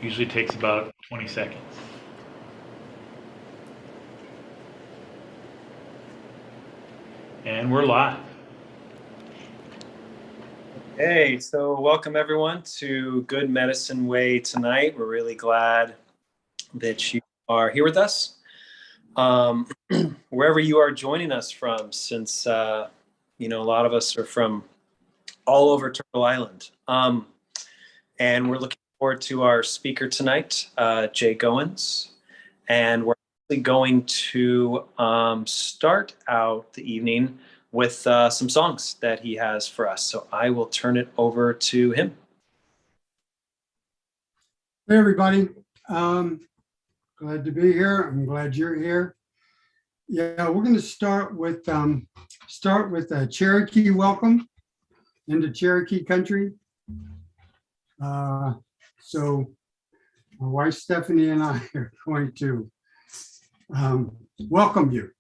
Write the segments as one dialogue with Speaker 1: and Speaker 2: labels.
Speaker 1: Usually takes about 20 seconds. And we're live.
Speaker 2: Hey, so welcome everyone to Good Medicine Way tonight. We're really glad that you are here with us. Wherever you are joining us from, since a lot of us are from all over Turtle Island. And we're looking forward to our speaker tonight, Jay Goins. And we're actually going to start out the evening with some songs that he has for us. So I will turn it over to him.
Speaker 3: Hey, everybody. Glad to be here. I'm glad you're here. Yeah, we're going to start with a Cherokee welcome into Cherokee country. So my wife Stephanie and I are going to welcome you.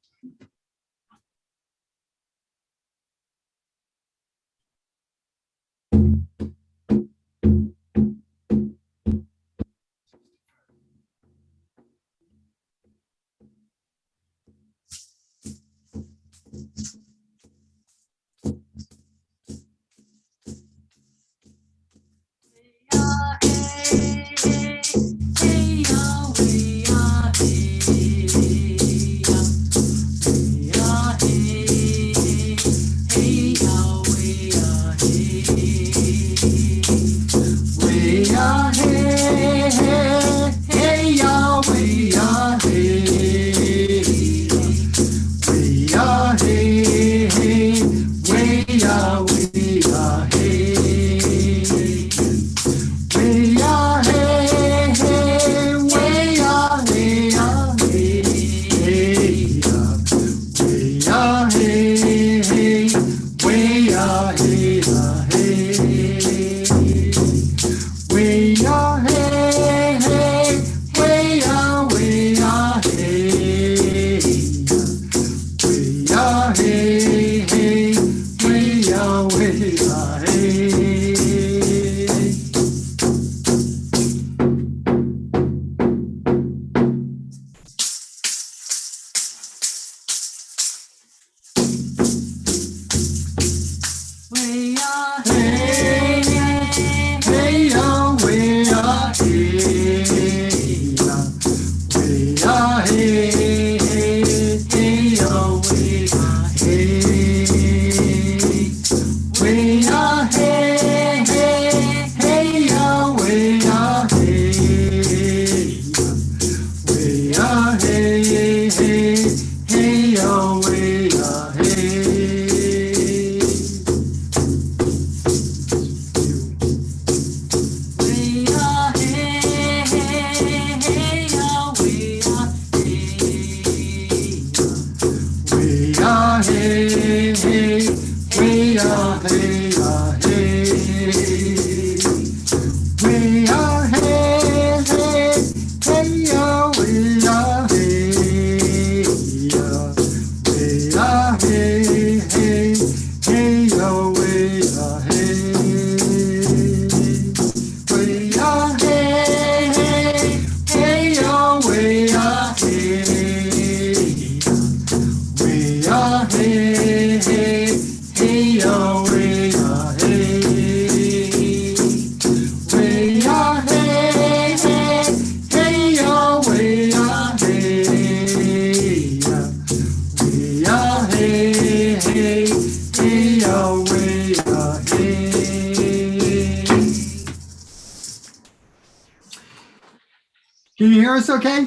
Speaker 3: Can you hear us okay?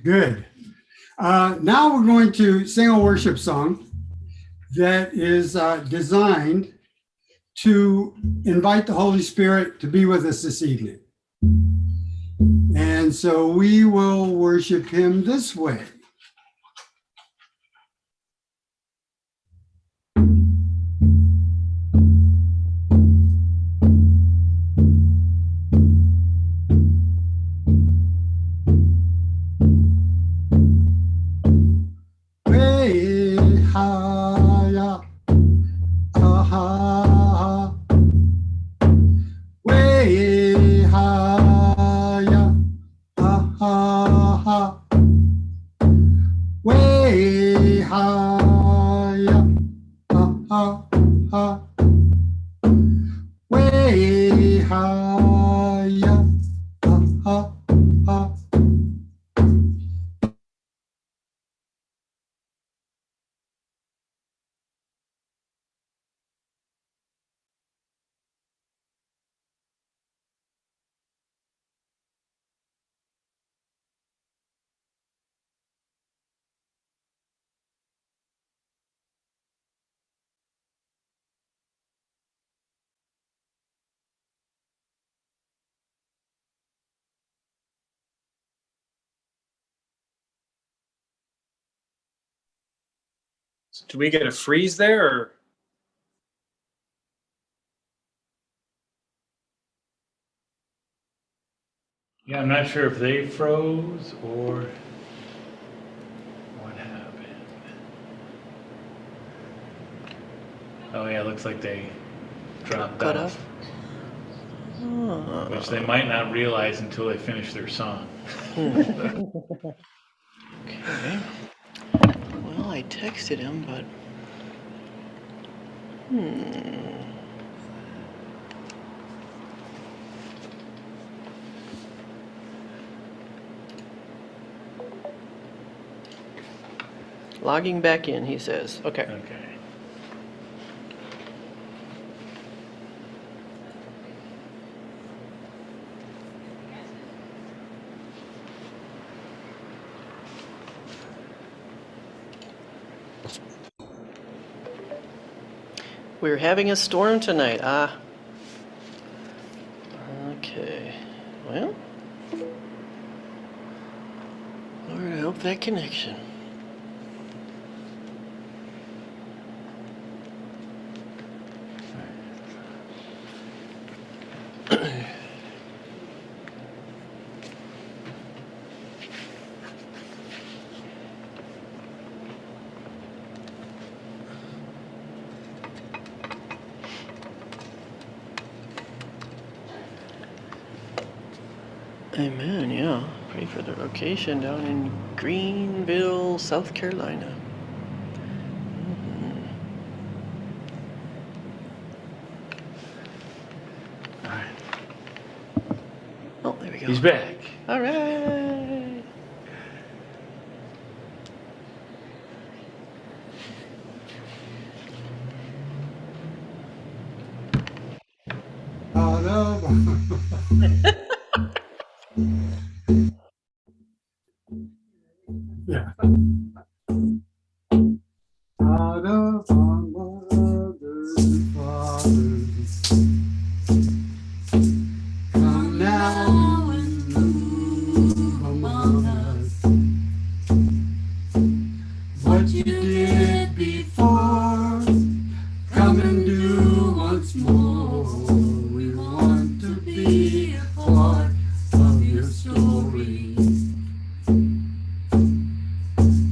Speaker 3: Good. Now we're going to sing a worship song that is designed to invite the Holy Spirit to be with us this evening. And so we will worship him this way. Hey, hi, ya, ha, ha, ha.
Speaker 2: Do we get a freeze there? Or?
Speaker 1: Yeah, I'm not sure if they froze or what happened. Oh yeah, looks like they dropped
Speaker 4: Cut
Speaker 1: off,
Speaker 4: Oh.
Speaker 1: which they might not realize until they finish their song.
Speaker 4: Okay. Well, I texted him, but. Logging back in, he says. Okay.
Speaker 1: Okay.
Speaker 4: We're having a storm tonight. Okay. Well. Lord help that connection. Amen, yeah. Pray for the location down in Greenville, South Carolina.
Speaker 1: All right.
Speaker 4: Oh, there we go.
Speaker 1: He's back.
Speaker 4: All right.
Speaker 3: Yeah. Out of our mothers and fathers, come now and move among us. What you did before, come and do once more. We want to be a part of your story.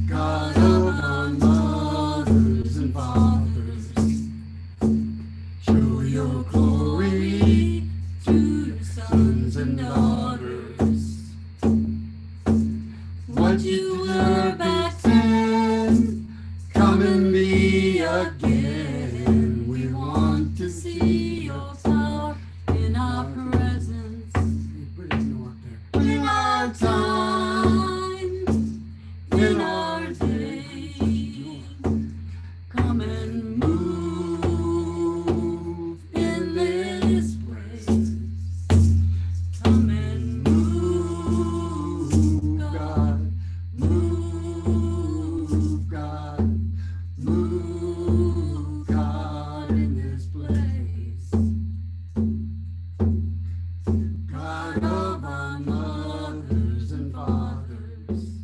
Speaker 3: God of our mothers and fathers, show your glory to your sons and daughters. What you were back then, come and be again. We want to see your power in our presence, in our time, in our day. Come and move in this place. Come and move, God. Move, God. Move, God, in this place. God of our mothers and fathers,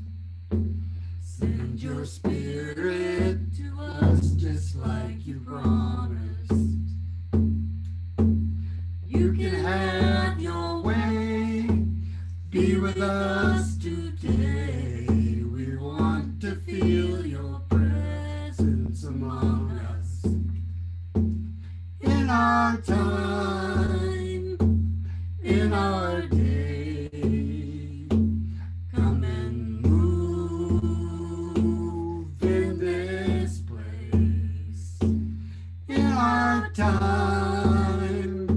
Speaker 3: send your spirit to us just like you promised. You can have your way, be with us today. We want to feel your presence among us. In our time, in our day, come and move in this place. In our time,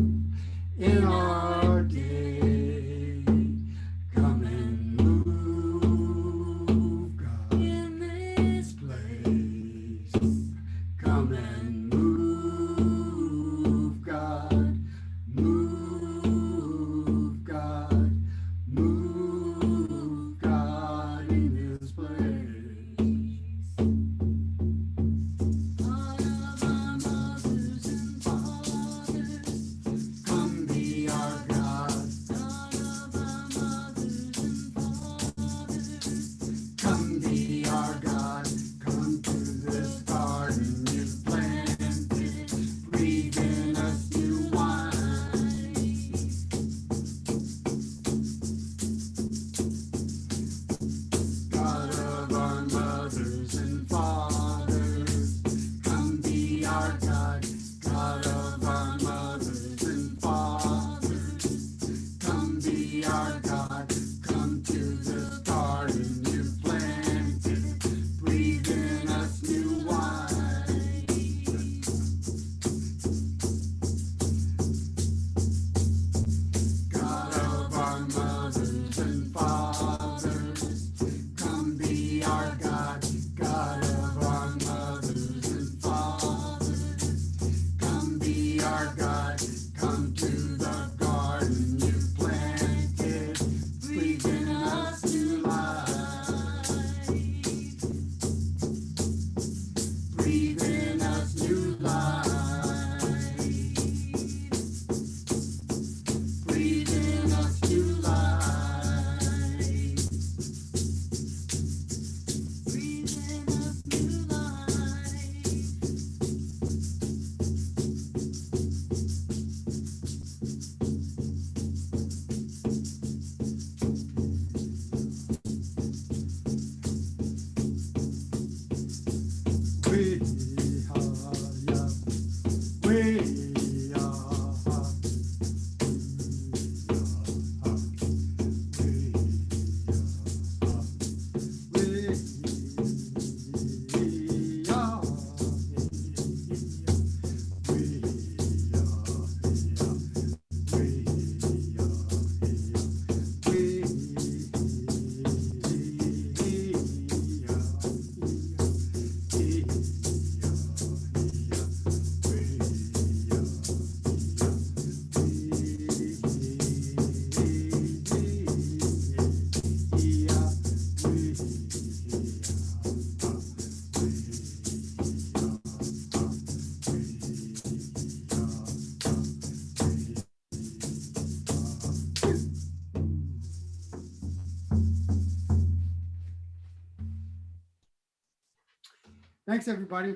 Speaker 3: Thanks, everybody.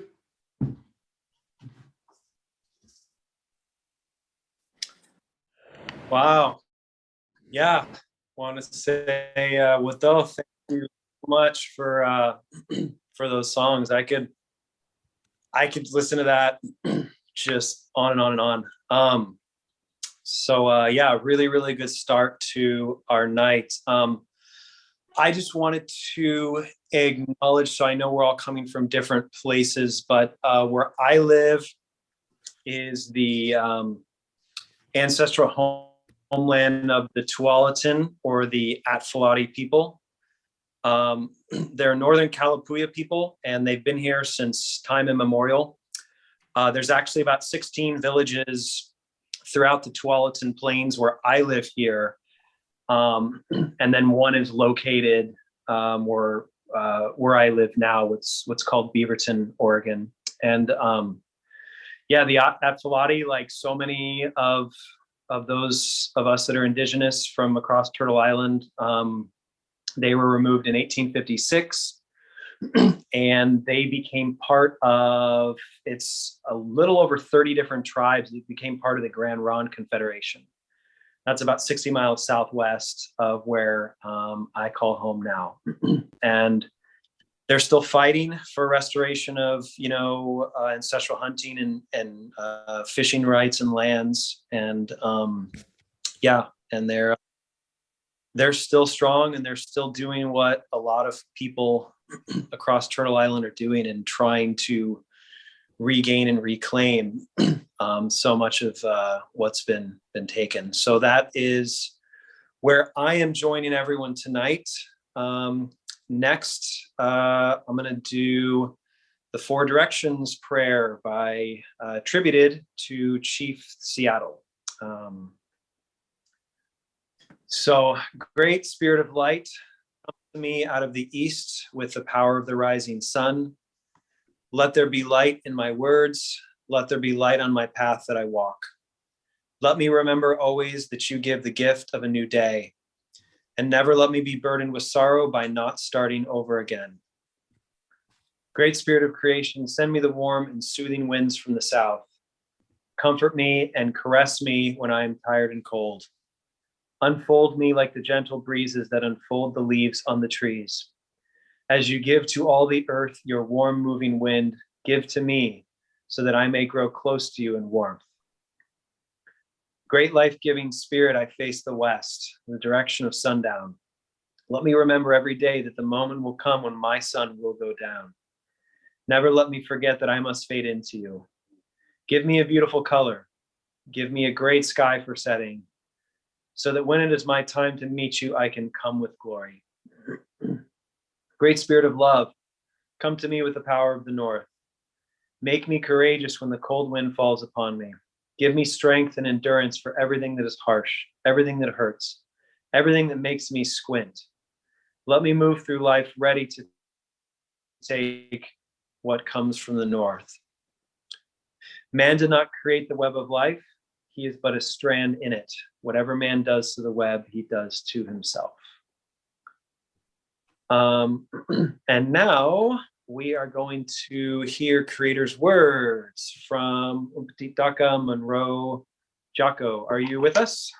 Speaker 2: Wow. Yeah. Want to say, Wado, thank you so much for for those songs. I could listen to that just on and on and on. Yeah, really, really good start to our night. I just wanted to acknowledge, so I know we're all coming from different places, but where I live is the ancestral homeland of the Tualatin, or the Atfalati people. They're Northern Kalapuya people, and they've been here since time immemorial. There's actually about 16 villages throughout the Tualatin Plains where I live here. And then one is located where I live now, what's called Beaverton, Oregon. And yeah, the Atfalati, like so many of those of us that are indigenous from across Turtle Island, they were removed in 1856. And they became part of, it's a little over 30 different tribes that became part of the Grand Ronde Confederation. That's about 60 miles southwest of where I call home now. And they're still fighting for restoration of, ancestral hunting and fishing rights and lands. And yeah, and they're still strong, and they're still doing what a lot of people across Turtle Island are doing, and trying to regain and reclaim so much of what's been taken. So that is where I am joining everyone tonight. Next, I'm going to do the Four Directions prayer attributed to Chief Seattle. So, great Spirit of light, come to me out of the east with the power of the rising sun. Let there be light in my words. Let there be light on my path that I walk. Let me remember always that you give the gift of a new day, and never let me be burdened with sorrow by not starting over again. Great Spirit of creation, send me the warm and soothing winds from the south. Comfort me and caress me when I am tired and cold. Unfold me like the gentle breezes that unfold the leaves on the trees. As you give to all the earth your warm moving wind, give to me so that I may grow close to you in warmth. Great life-giving Spirit, I face the west, the direction of sundown. Let me remember every day that the moment will come when my sun will go down. Never let me forget that I must fade into you. Give me a beautiful color. Give me a great sky for setting, so that when it is my time to meet you, I can come with glory. Great Spirit of love, come to me with the power of the north. Make me courageous when the cold wind falls upon me. Give me strength and endurance for everything that is harsh, everything that hurts, everything that makes me squint. Let me move through life ready to take what comes from the north. Man did not create the web of life. He is but a strand in it. Whatever man does to the web, he does to himself. And now we are going to hear Creator's words from Daka Monroe Jocko. Are you with us?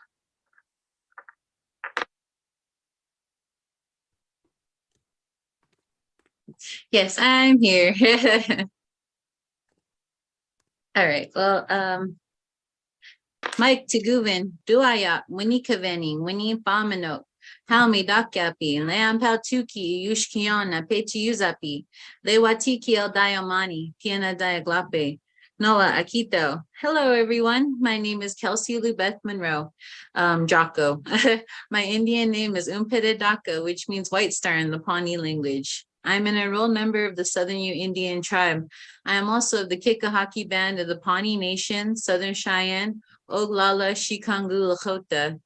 Speaker 5: Yes, I'm here. All right. Well, Mike Tiguven, Duayak, Winnie Kaveni, Winnie Famino, Halmi Dakyapi, Leam Paltuki, Yushkiana, Petiyuzapi, Lewatiki El Diamani, Piana Diaglape, Noah Akito. Hello, everyone. My name is Kelsey Lubeth Monroe, Jocko. My Indian name is Umpede Daka, which means white star in the Pawnee language. I'm an enrolled member of the Southern Ute Indian tribe. I am also of the Kikahaki band of the Pawnee Nation, Southern Cheyenne, Oglala, Shikangu, Lakota.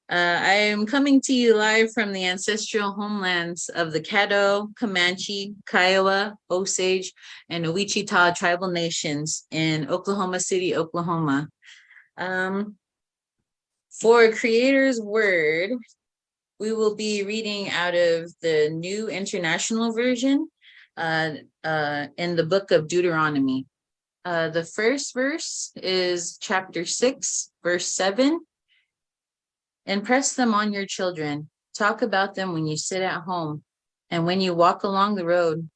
Speaker 5: I am coming to you live from the ancestral homelands of the Caddo, Comanche, Kiowa, Osage, and Wichita tribal nations in Oklahoma City, Oklahoma. For Creator's Word, we will be reading out of the New International Version in the book of Deuteronomy. The first verse is chapter 6, verse 7. Impress them on your children. Talk about them when you sit at home and when you walk along the road,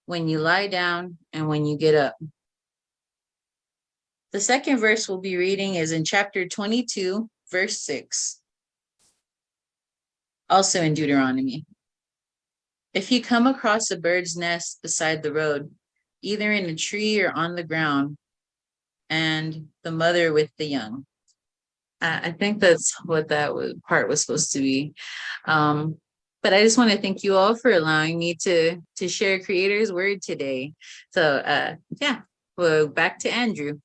Speaker 5: when you lie down and when you get up. The second verse we'll be reading is in chapter 22, verse 6. Also in Deuteronomy. If you come across a bird's nest beside the road, either in a tree or on the ground, and the mother with the young. I think that's what part was supposed to be. But I just want to thank you all for allowing me to share Creator's Word today. So yeah, well, back to Andrew.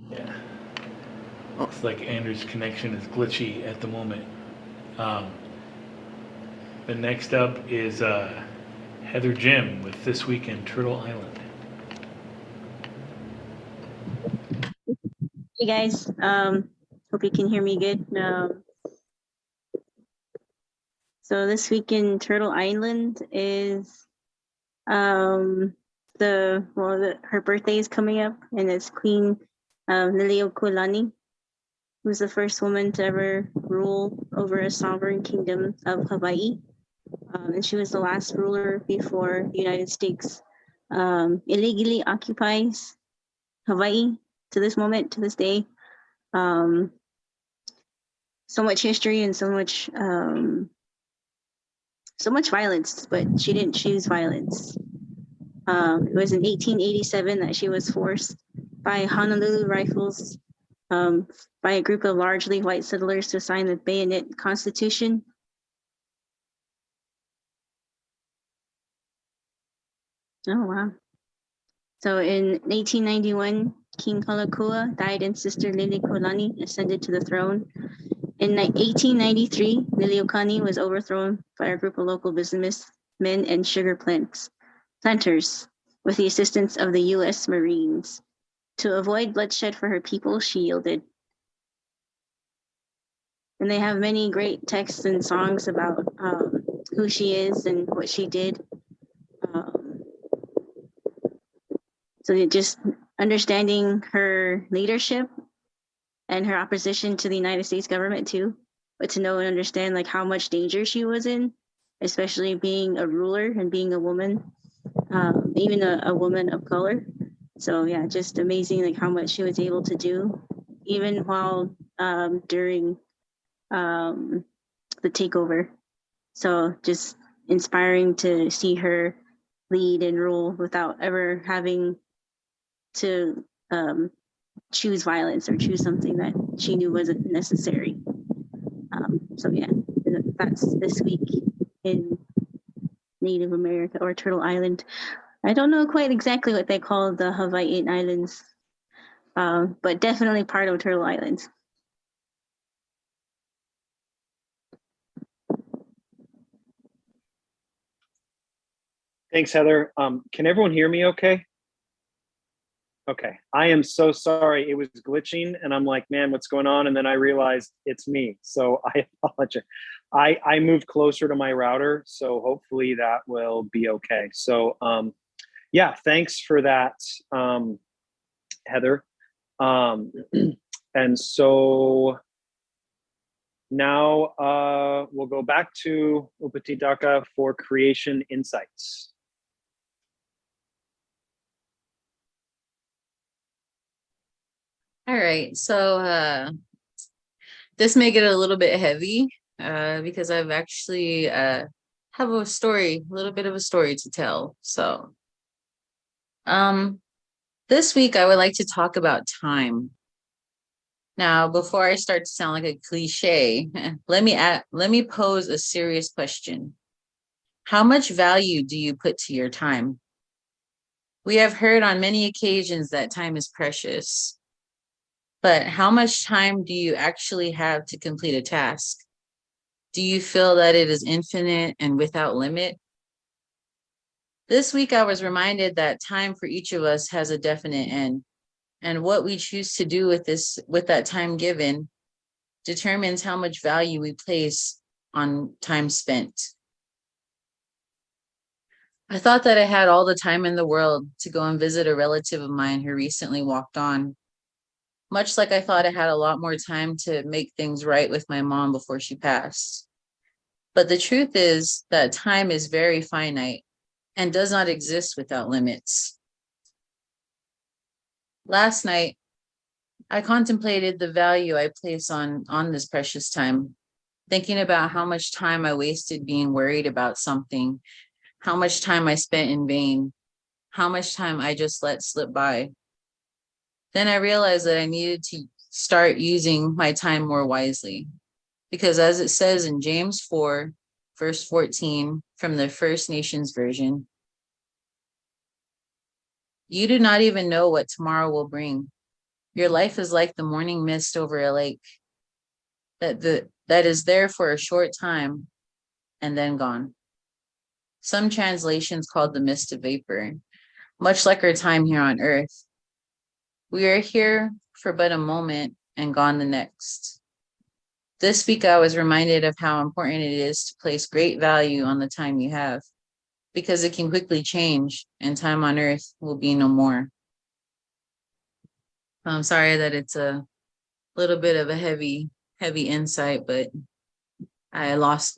Speaker 1: Yeah. Looks like Andrew's connection is glitchy at the moment. The next up is Heather Jim with This Week in Turtle Island.
Speaker 6: Hey guys, hope you can hear me good. So this week in Turtle Island is her birthday is coming up, and it's Queen Liliuokulani, who's the first woman to ever rule over a sovereign kingdom of Hawaii. And she was the last ruler before the United States illegally occupies Hawaii to this moment, to this day. So much history and so much violence, but she didn't choose violence. It was in 1887 that she was forced by Honolulu Rifles, by a group of largely white settlers, to sign the Bayonet Constitution. Oh, wow. So in 1891, King Kalakua died and Sister Liliuokulani ascended to the throne. In 1893, Liliuokulani was overthrown by a group of local businessmen and sugar planters with the assistance of the U.S. Marines. To avoid bloodshed for her people, she yielded. And they have many great texts and songs about who she is and what she did. So just understanding her leadership and her opposition to the United States government too, but to know and understand like how much danger she was in, especially being a ruler and being a woman, even a woman of color. So yeah, just amazing like how much she was able to do, even while during the takeover. So just inspiring to see her lead and rule without ever having to choose violence or choose something that she knew wasn't necessary. So yeah, that's this week in Native America or Turtle Island. I don't know quite exactly what they call the Hawaiian Islands, but definitely part of Turtle Island.
Speaker 2: Thanks, Heather. Can everyone hear me okay? Okay, I am so sorry. It was glitching and I'm like, man, what's going on? And then I realized it's me. So I apologize. I moved closer to my router, so hopefully that will be okay. So yeah, thanks for that, Heather. And so now we'll go back to Upatitaka for creation insights.
Speaker 5: All right, so this may get a little bit heavy because I've actually have a story, a little bit of a story to tell. So, this week I would like to talk about time. Now, before I start to sound like a cliche, let me pose a serious question. How much value do you put to your time? We have heard on many occasions that time is precious, but how much time do you actually have to complete a task? Do you feel that it is infinite and without limit? This week, I was reminded that time for each of us has a definite end, and what we choose to do with that time given, determines how much value we place on time spent. I thought that I had all the time in the world to go and visit a relative of mine who recently walked on, much like I thought I had a lot more time to make things right with my mom before she passed. But the truth is that time is very finite and does not exist without limits. Last night, I contemplated the value I place on this precious time, thinking about how much time I wasted being worried about something, how much time I spent in vain, how much time I just let slip by. Then I realized that I needed to start using my time more wisely, because as it says in James 4, verse 14 from the First Nations version, you do not even know what tomorrow will bring. Your life is like the morning mist over a lake that is there for a short time and then gone. Some translations called the mist a vapor, much like our time here on earth. We are here for but a moment and gone the next. This week, I was reminded of how important it is to place great value on the time you have, because it can quickly change and time on earth will be no more. I'm sorry that it's a little bit of a heavy insight, but I lost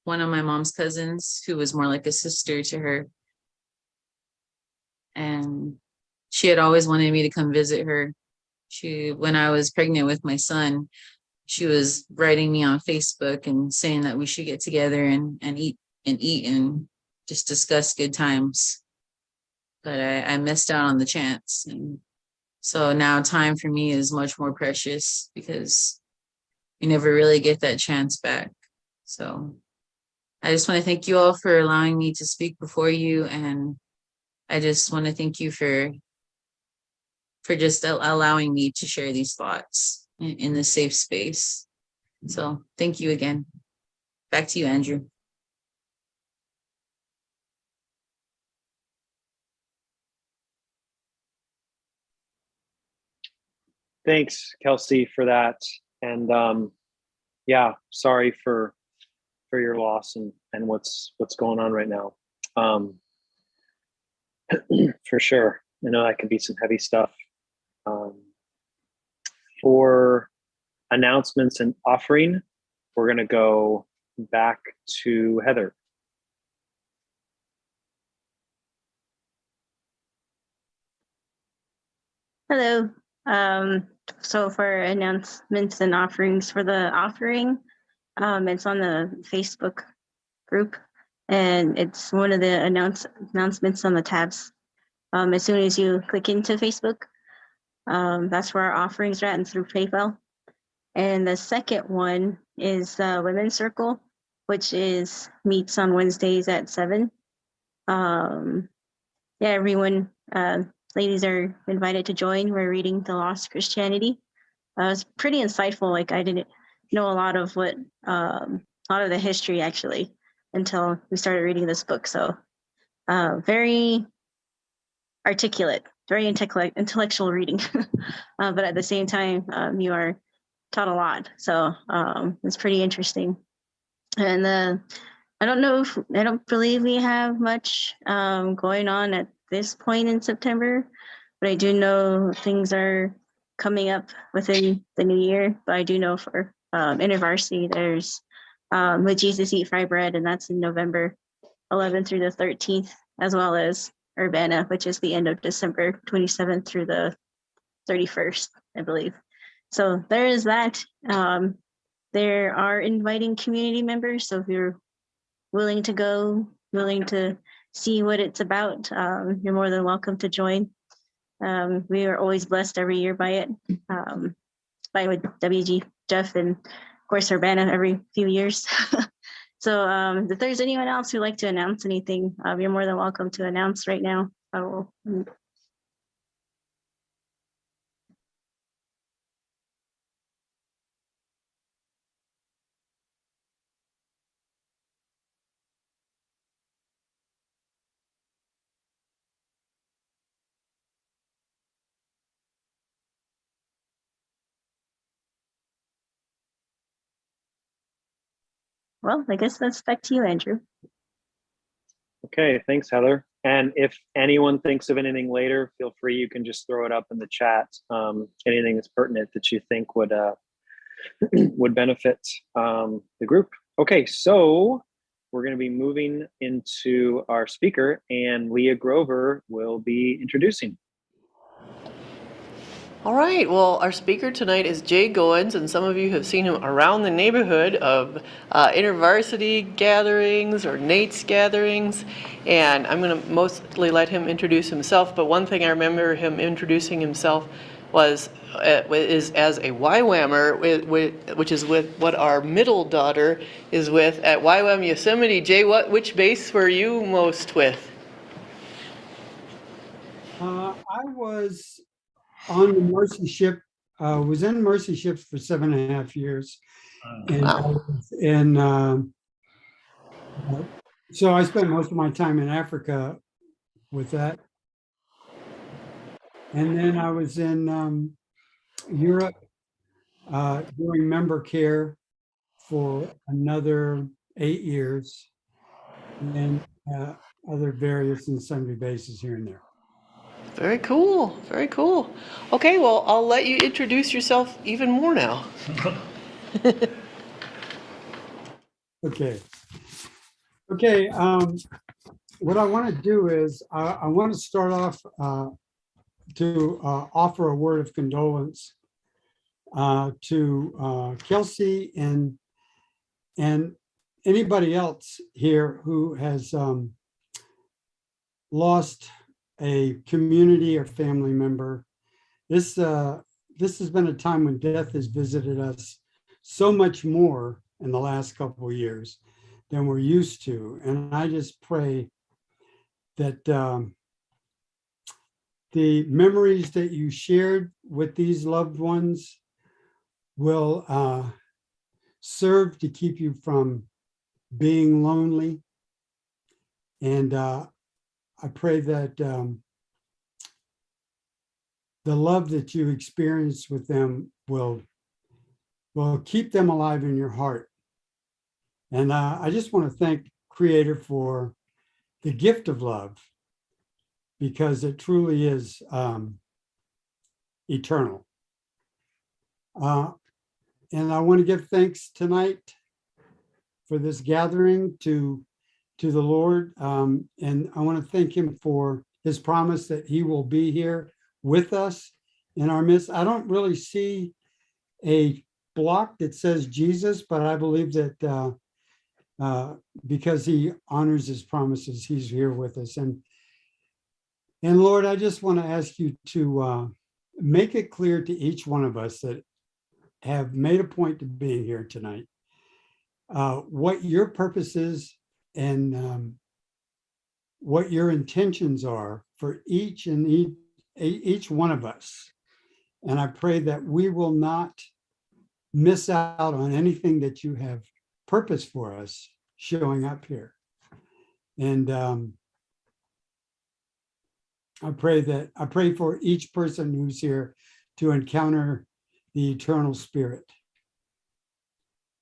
Speaker 5: one of my mom's cousins who was more like a sister to her. And she had always wanted me to come visit her. When I was pregnant with my son, she was writing me on Facebook and saying that we should get together and eat and just discuss good times. But I missed out on the chance. And so now time for me is much more precious because you never really get that chance back. So I just want to thank you all for allowing me to speak before you. And I just want to thank you for just allowing me to share these thoughts in this safe space. So thank you again. Back to you, Andrew.
Speaker 2: Thanks, Kelsey, for that. And yeah, sorry for your loss and what's going on right now. For sure. I know that can be some heavy stuff. For announcements and offering, we're going to go back to Heather.
Speaker 6: Hello. So for announcements and offerings for the offering, it's on the Facebook group, and it's one of the announcements on the tabs. As soon as you click into Facebook, that's where our offerings are at and through PayPal. And the second one is Women's Circle, which meets on Wednesdays at 7. Yeah, everyone, ladies are invited to join. We're reading The Lost Christianity. It's pretty insightful. Like I didn't know a lot of the history actually until we started reading this book. So very articulate, very intellectual reading, but at the same time, you are taught a lot. So it's pretty interesting. And I don't believe we have much going on at this point in September, but I do know things are coming up within the new year. But I do know for InterVarsity, there's With Jesus Eat Fry Bread, and that's in November 11th through the 13th, as well as Urbana, which is the end of December 27th through the 31st, I believe. So there is that. There are inviting community members. So if you're willing to go, willing to see what it's about, you're more than welcome to join. We are always blessed every year by it, by with WG Jeff and of course Urbana every few years. So if there's anyone else who'd like to announce anything, you're more than welcome to announce right now. I will. Well, I guess that's back to you, Andrew.
Speaker 2: Okay, thanks, Heather. And if anyone thinks of anything later, feel free. You can just throw it up in the chat. Anything that's pertinent that you think would would benefit the group. Okay, so we're going to be moving into our speaker, and Leah Grover will be introducing.
Speaker 4: All right, well, our speaker tonight is Jay Goins, and some of you have seen him around the neighborhood of intervarsity gatherings or Nate's gatherings, and I'm going to mostly let him introduce himself, but one thing I remember him introducing himself was is as a YWAMer, which is with what our middle daughter is with at YWAM Yosemite. Jay, which base were you most with?
Speaker 3: I was on the Mercy ship, was in Mercy ships for 7.5 years. And I
Speaker 4: Wow.
Speaker 3: was in, so I spent most of my time in Africa with that. And then I was in Europe doing member care for another 8 years, and other various and sundry bases here and there.
Speaker 4: Very cool, very cool. Okay, well, I'll let you introduce yourself even more now.
Speaker 3: Okay. Okay. What I want to do is I want to start off to offer a word of condolence to Kelsey and anybody else here who has lost a community or family member. This has been a time when death has visited us so much more in the last couple of years than we're used to. And I just pray that the memories that you shared with these loved ones will serve to keep you from being lonely. And I pray that the love that you experience with them will keep them alive in your heart. And I just want to thank Creator for the gift of love, because it truly is eternal. And I want to give thanks tonight for this gathering to the Lord. And I want to thank him for his promise that he will be here with us in our midst. I don't really see a block that says Jesus, but I believe that because he honors his promises, he's here with us. And Lord, I just want to ask you to make it clear to each one of us that have made a point of being here tonight, what your purpose is and what your intentions are for each one of us. And I pray that we will not miss out on anything that you have purpose for us showing up here. And I pray for each person who's here to encounter the eternal Spirit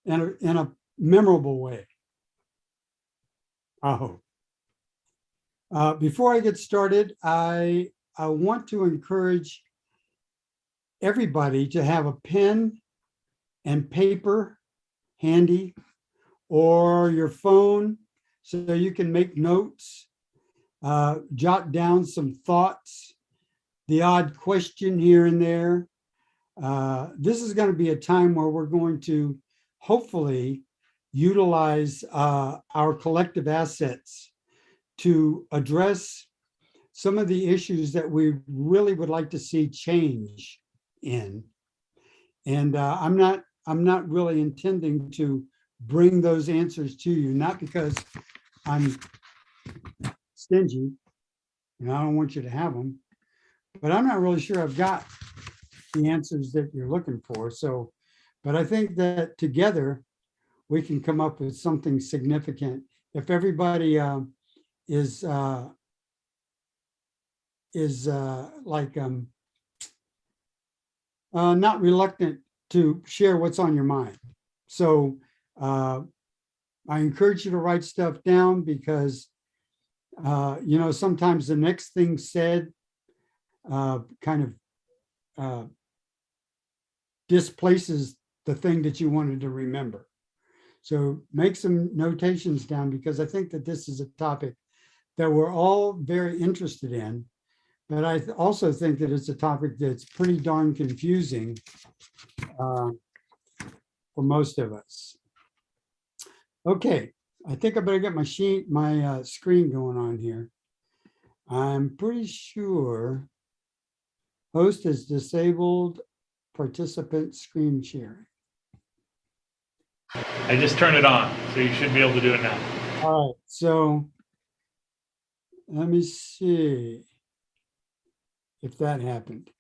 Speaker 3: in a memorable way, I hope. Before I get started, I want to encourage everybody to have a pen and paper handy, or your phone, so you can make notes, jot down some thoughts, the odd question here and there. This is going to be a time where we're going to hopefully utilize our collective assets to address some of the issues that we really would like to see change in. And I'm not really intending to bring those answers to you, not because I'm stingy and I don't want you to have them, but I'm not really sure I've got the answers that you're looking for. So, but I think that together we can come up with something significant. If everybody is like not reluctant to share what's on your mind. So I encourage you to write stuff down because sometimes the next thing said kind of displaces the thing that you wanted to remember. So make some notations down because I think that this is a topic that we're all very interested in. But I also think that it's a topic that's pretty darn confusing for most of us. Okay, I think I better get my screen going on here. I'm pretty sure host has disabled participant screen sharing.
Speaker 1: I just turned it on, so you should be able to do it now.
Speaker 3: All right, so let me see if that happened.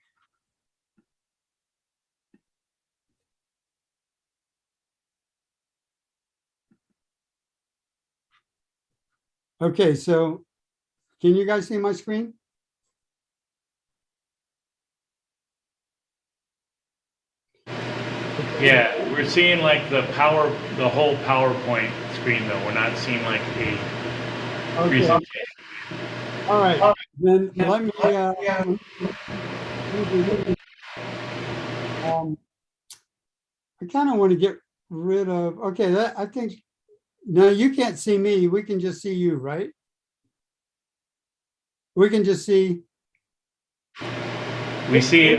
Speaker 3: Okay, so can you guys see my screen?
Speaker 1: Yeah, we're seeing like the whole PowerPoint screen though. We're not seeing like a
Speaker 3: Okay,
Speaker 1: presentation.
Speaker 3: all right, then let me, I kind of want to get rid of, okay, I think, no, you can't see me. We can just see you, right? We can just see,
Speaker 1: We see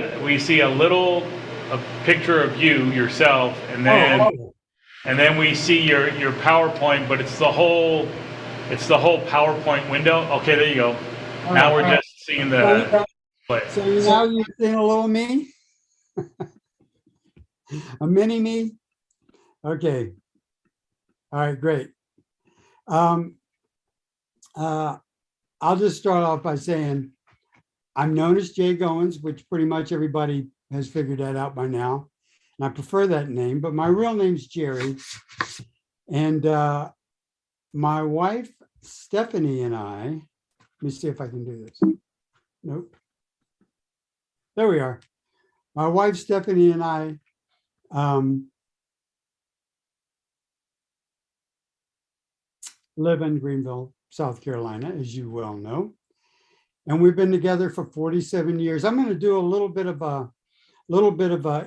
Speaker 1: a picture of you yourself, and then we see your PowerPoint, but it's the whole PowerPoint window. Okay, there you go. Now we're just seeing the display.
Speaker 3: so now you're seeing a little me? A mini me? Okay. All right, great. I'll just start off by saying I'm known as Jay Goins, which pretty much everybody has figured that out by now. And I prefer that name, but my real name's Jerry. And my wife, Stephanie, and I, let me see if I can do this. Nope. There we are. My wife, Stephanie, and I live in Greenville, South Carolina, as you well know. And we've been together for 47 years. I'm going to do a little bit of a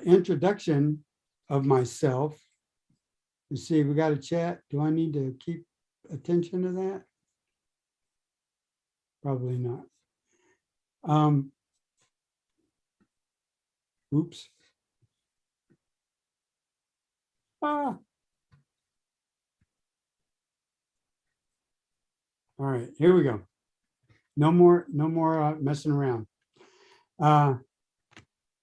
Speaker 3: introduction of myself. You see, we got a chat. Do I need to keep attention to that? Probably not. Oops. All right, here we go. No more messing around. I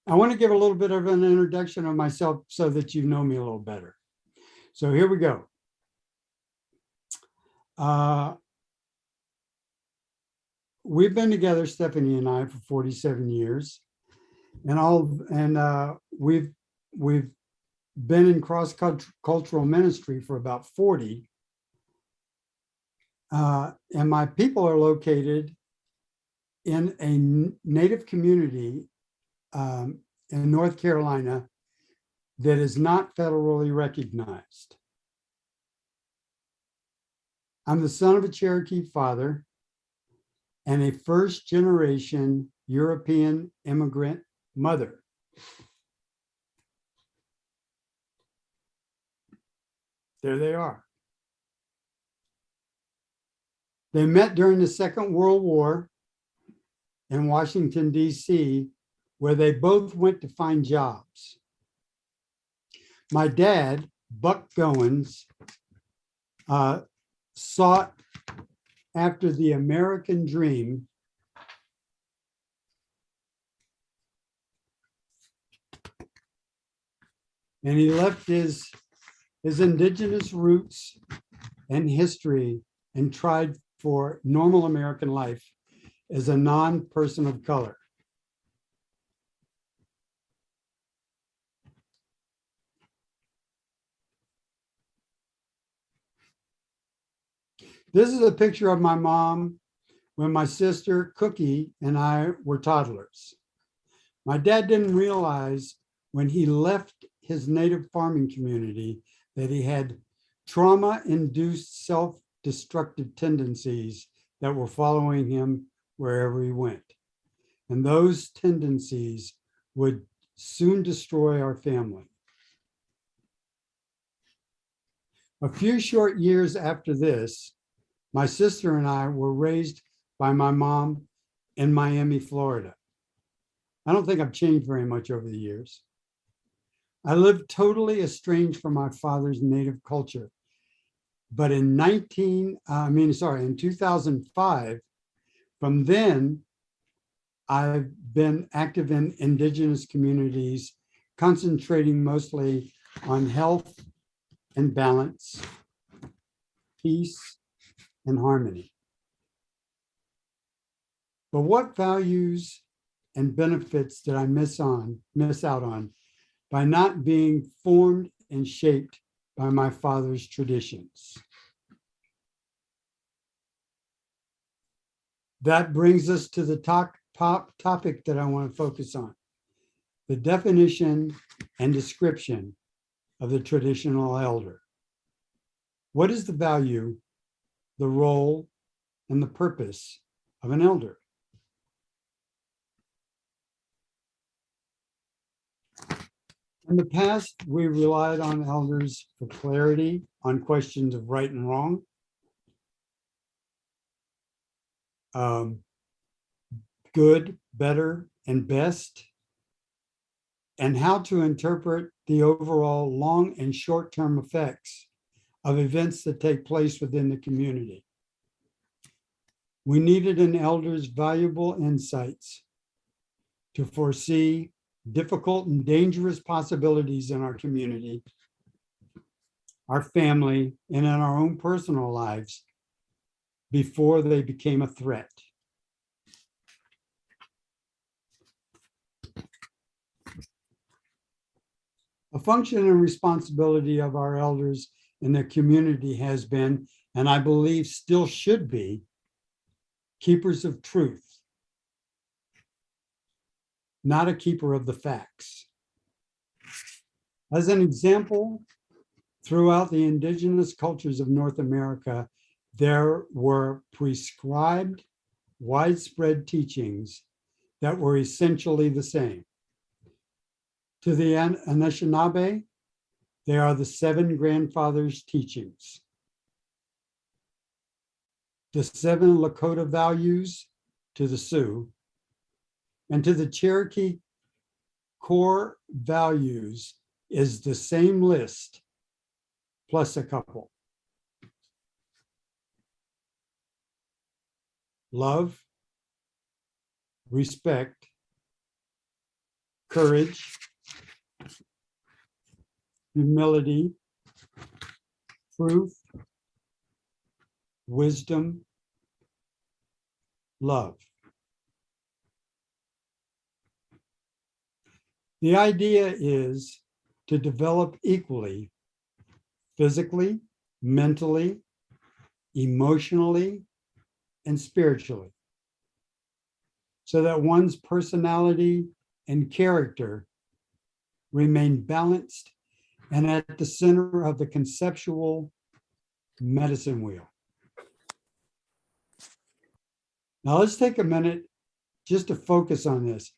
Speaker 3: want to give a little bit of an introduction of myself so that you know me a little better. So here we go. We've been together, Stephanie and I, for 47 years, and we've been in cross-cultural ministry for about 40. And my people are located in a Native community in North Carolina that is not federally recognized. I'm the son of a Cherokee father and a first-generation European immigrant mother. There they are. They met during the Second World War in Washington, D.C., where they both went to find jobs. My dad, Buck Goins, sought after the American dream and he left his indigenous roots and history and tried for normal American life as a non-person of color. This is a picture of my mom when my sister Cookie and I were toddlers. My dad didn't realize when he left his native farming community that he had trauma-induced self-destructive tendencies that were following him wherever he went. And those tendencies would soon destroy our family. A few short years after this, my sister and I were raised by my mom in Miami, Florida. I don't think I've changed very much over the years. I lived totally estranged from my father's native culture. But in 2005, from then, I've been active in indigenous communities, concentrating mostly on health and balance, peace, and harmony. But what values and benefits did I miss out on by not being formed and shaped by my father's traditions? That brings us to the top topic that I want to focus on, the definition and description of the traditional elder. What is the value, the role, and the purpose of an elder? In the past, we relied on elders for clarity on questions of right and wrong, good, better, and best, and how to interpret the overall long and short-term effects of events that take place within the community. We needed an elder's valuable insights to foresee difficult and dangerous possibilities in our community, our family, and in our own personal lives before they became a threat. A function and responsibility of our elders in the community has been, and I believe still should be, keepers of truth, not a keeper of the facts. As an example, throughout the indigenous cultures of North America, there were prescribed, widespread teachings that were essentially the same. To the Anishinaabe, they are the 7 grandfathers' teachings. The 7 Lakota values to the Sioux, and to the Cherokee core values is the same list, plus a couple. Love, respect, courage, humility, truth, wisdom, love. The idea is to develop equally, physically, mentally, emotionally, and spiritually, so that one's personality and character remain balanced and at the center of the conceptual medicine wheel. Now let's take a minute just to focus on this.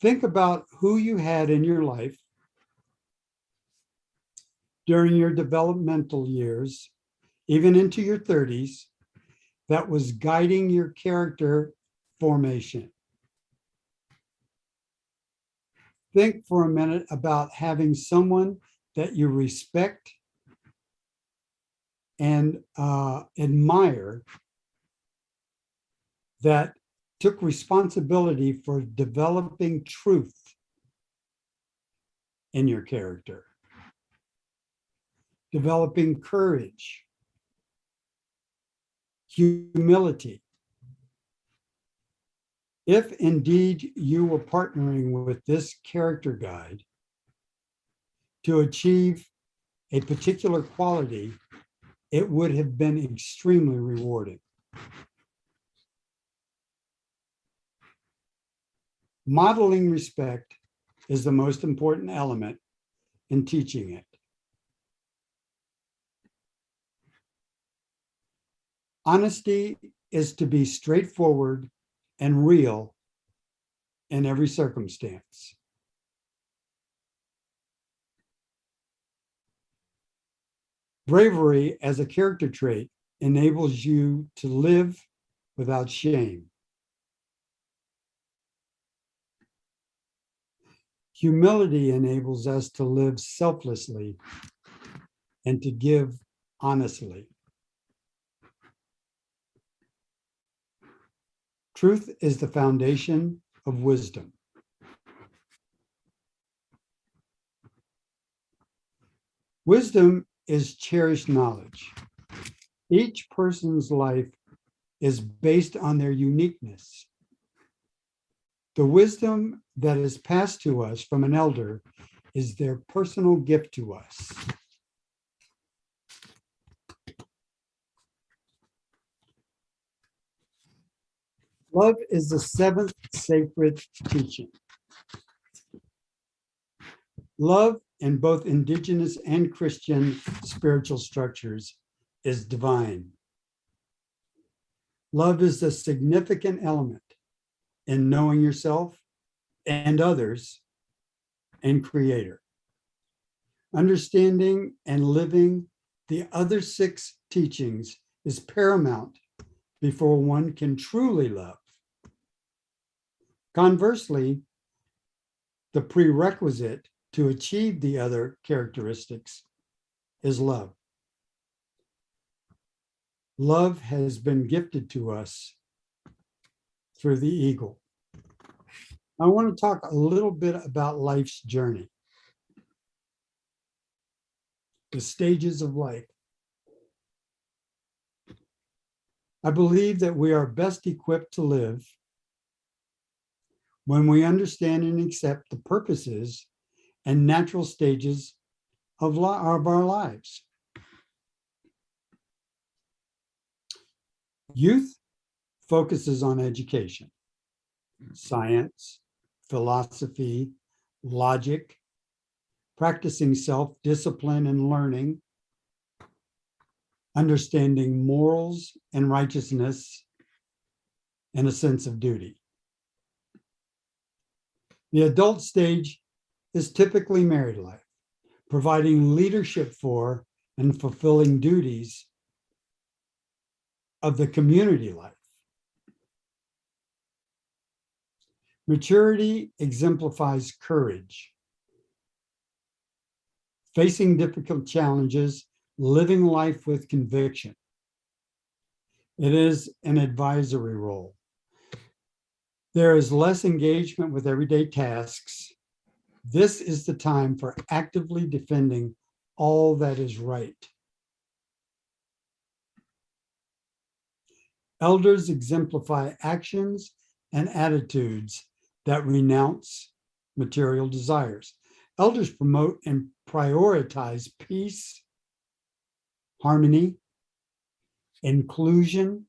Speaker 3: Think about who you had in your life during your developmental years, even into your 30s, that was guiding your character formation. Think for a minute about having someone that you respect and admire that took responsibility for developing truth in your character, developing courage, humility. If indeed you were partnering with this character guide to achieve a particular quality, it would have been extremely rewarding. Modeling respect is the most important element in teaching it. Honesty is to be straightforward and real in every circumstance. Bravery as a character trait enables you to live without shame. Humility enables us to live selflessly and to give honestly. Truth is the foundation of wisdom. Wisdom is cherished knowledge. Each person's life is based on their uniqueness. The wisdom that is passed to us from an elder is their personal gift to us. Love is the seventh sacred teaching. Love in both indigenous and Christian spiritual structures is divine. Love is a significant element in knowing yourself and others and Creator. Understanding and living the other six teachings is paramount before one can truly love. Conversely, the prerequisite to achieve the other characteristics is love. Love has been gifted to us through the eagle. I want to talk a little bit about life's journey, the stages of life. I believe that we are best equipped to live when we understand and accept the purposes and natural stages of our lives. Youth focuses on education, science, philosophy, logic, practicing self-discipline and learning, understanding morals and righteousness, and a sense of duty. The adult stage is typically married life, providing leadership for and fulfilling duties of the community life. Maturity exemplifies courage, facing difficult challenges, living life with conviction. It is an advisory role. There is less engagement with everyday tasks. This is the time for actively defending all that is right. Elders exemplify actions and attitudes that renounce material desires. Elders promote and prioritize peace, harmony, inclusion,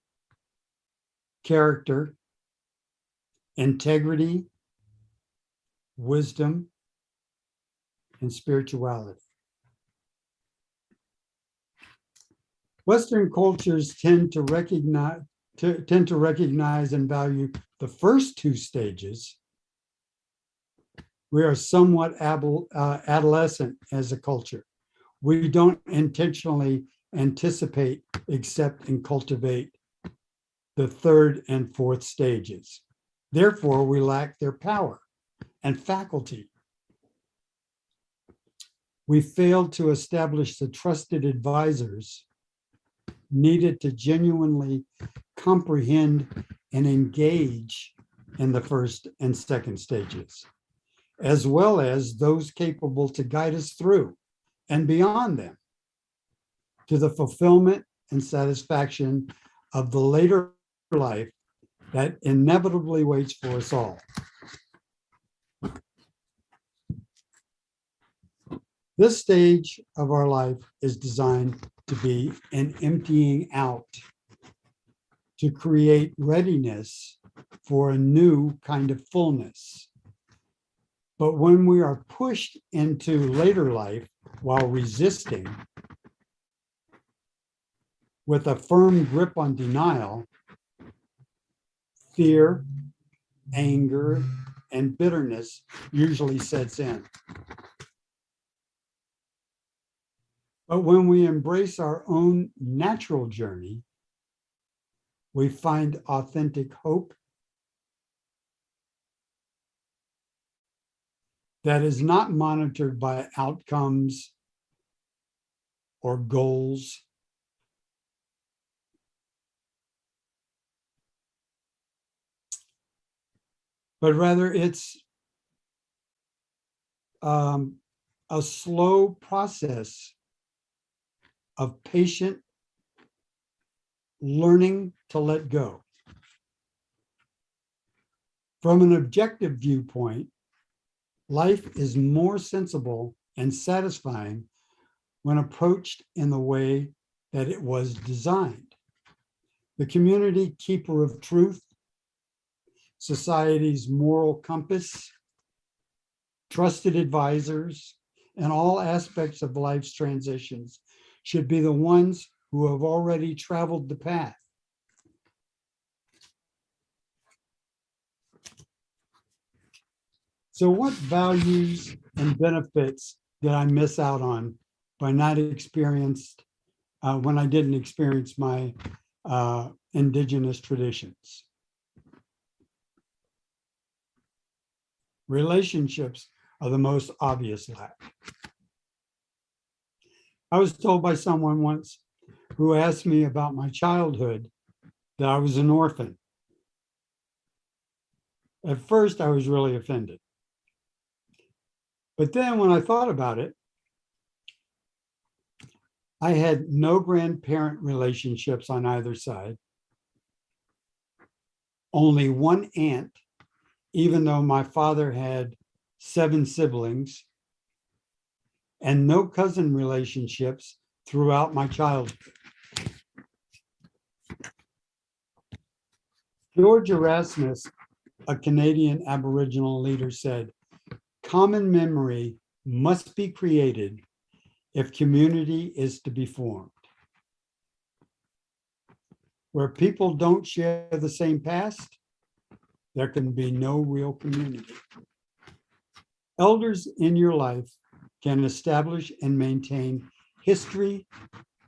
Speaker 3: character, integrity, wisdom, and spirituality. Western cultures tend to recognize and value the first two stages. We are somewhat adolescent as a culture. We don't intentionally anticipate, accept, and cultivate the third and fourth stages. Therefore, we lack their power and faculty. We failed to establish the trusted advisors needed to genuinely comprehend and engage in the first and second stages, as well as those capable to guide us through and beyond them to the fulfillment and satisfaction of the later life that inevitably waits for us all. This stage of our life is designed to be an emptying out, to create readiness for a new kind of fullness. But when we are pushed into later life while resisting, with a firm grip on denial, fear, anger, and bitterness usually sets in. But when we embrace our own natural journey, we find authentic hope that is not monitored by outcomes or goals, but rather it's a slow process of patient learning to let go. From an objective viewpoint, life is more sensible and satisfying when approached in the way that it was designed. The community keeper of truth, society's moral compass, trusted advisors, and all aspects of life's transitions should be the ones who have already traveled the path. So what values and benefits did I miss out on by not experienced, when I didn't experience my indigenous traditions? Relationships are the most obvious lack. I was told by someone once who asked me about my childhood that I was an orphan. At first, I was really offended. But then when I thought about it, I had no grandparent relationships on either side, only one aunt, even though my father had 7 siblings, and no cousin relationships throughout my childhood. George Erasmus, a Canadian Aboriginal leader, said, "Common memory must be created if community is to be formed. Where people don't share the same past, there can be no real community." Elders in your life can establish and maintain history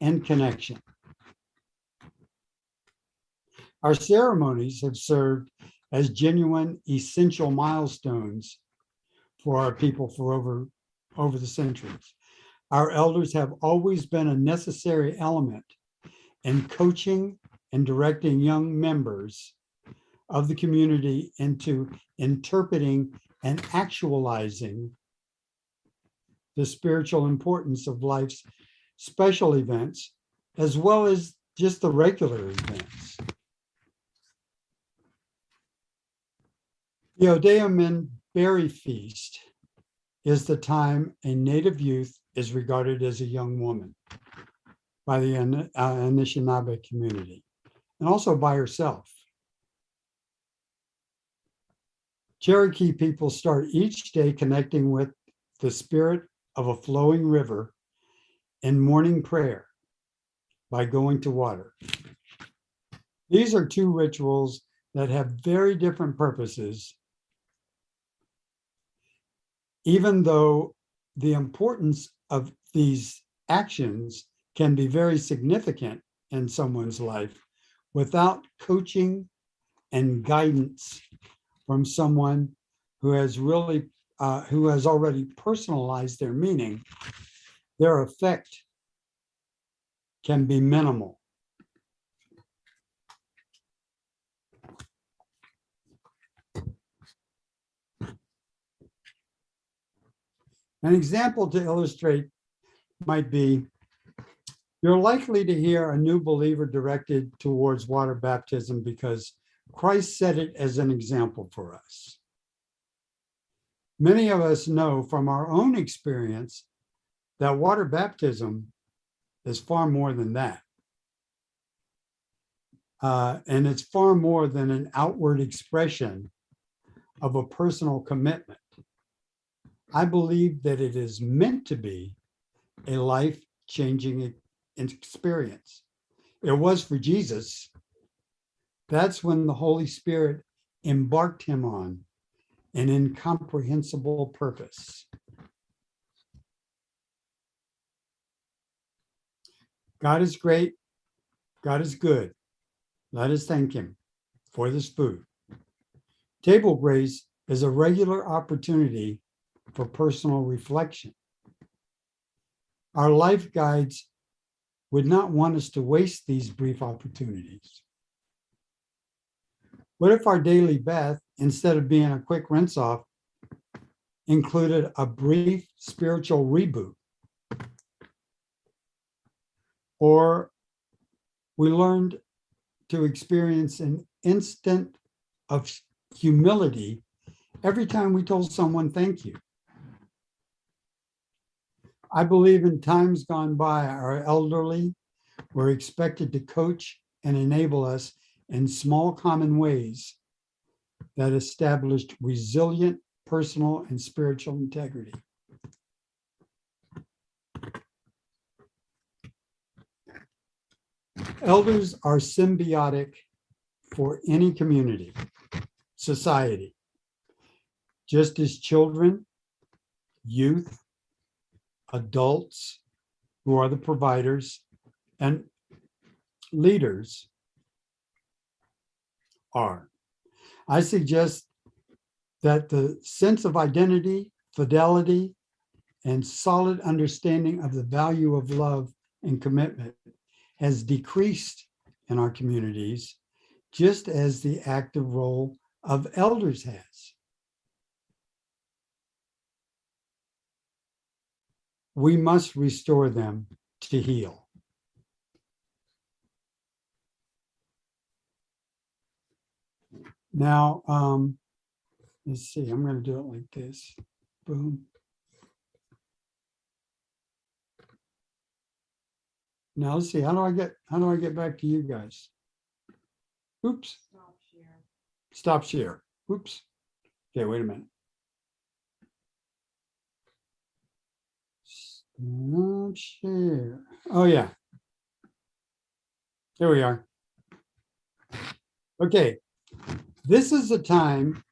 Speaker 3: and connection. Our ceremonies have served as genuine essential milestones for our people for over the centuries. Our elders have always been a necessary element in coaching and directing young members of the community into interpreting and actualizing the spiritual importance of life's special events, as well as just the regular events. The Odeamin Berry Feast is the time a Native youth is regarded as a young woman by the Anishinaabe community, and also by herself. Cherokee people start each day connecting with the spirit of a flowing river in morning prayer by going to water. These are 2 rituals that have very different purposes, even though the importance of these actions can be very significant in someone's life. Without coaching and guidance from someone who has already personalized their meaning, their effect can be minimal. An example to illustrate might be, you're likely to hear a new believer directed towards water baptism because Christ set it as an example for us. Many of us know from our own experience that water baptism is far more than that. And it's far more than an outward expression of a personal commitment. I believe that it is meant to be a life-changing experience. It was for Jesus. That's when the Holy Spirit embarked him on an incomprehensible purpose. God is great. God is good. Let us thank him for this food. Table grace is a regular opportunity for personal reflection. Our life guides would not want us to waste these brief opportunities. What if our daily bath, instead of being a quick rinse off, included a brief spiritual reboot? Or we learned to experience an instant of humility every time we told someone thank you. I believe in times gone by, our elderly were expected to coach and enable us in small common ways that established resilient personal and spiritual integrity. Elders are symbiotic for any community, society, just as children, youth, adults, who are the providers, and leaders are. I suggest that the sense of identity, fidelity, and solid understanding of the value of love and commitment has decreased in our communities, just as the active role of elders has. We must restore them to heal. Now, let's see, I'm going to do it like this. Boom. Now let's see, how do I get back to you guys? Oops. Stop share. Oops. Okay, wait a minute. Stop share. Oh yeah. Here we are. Okay. This is a time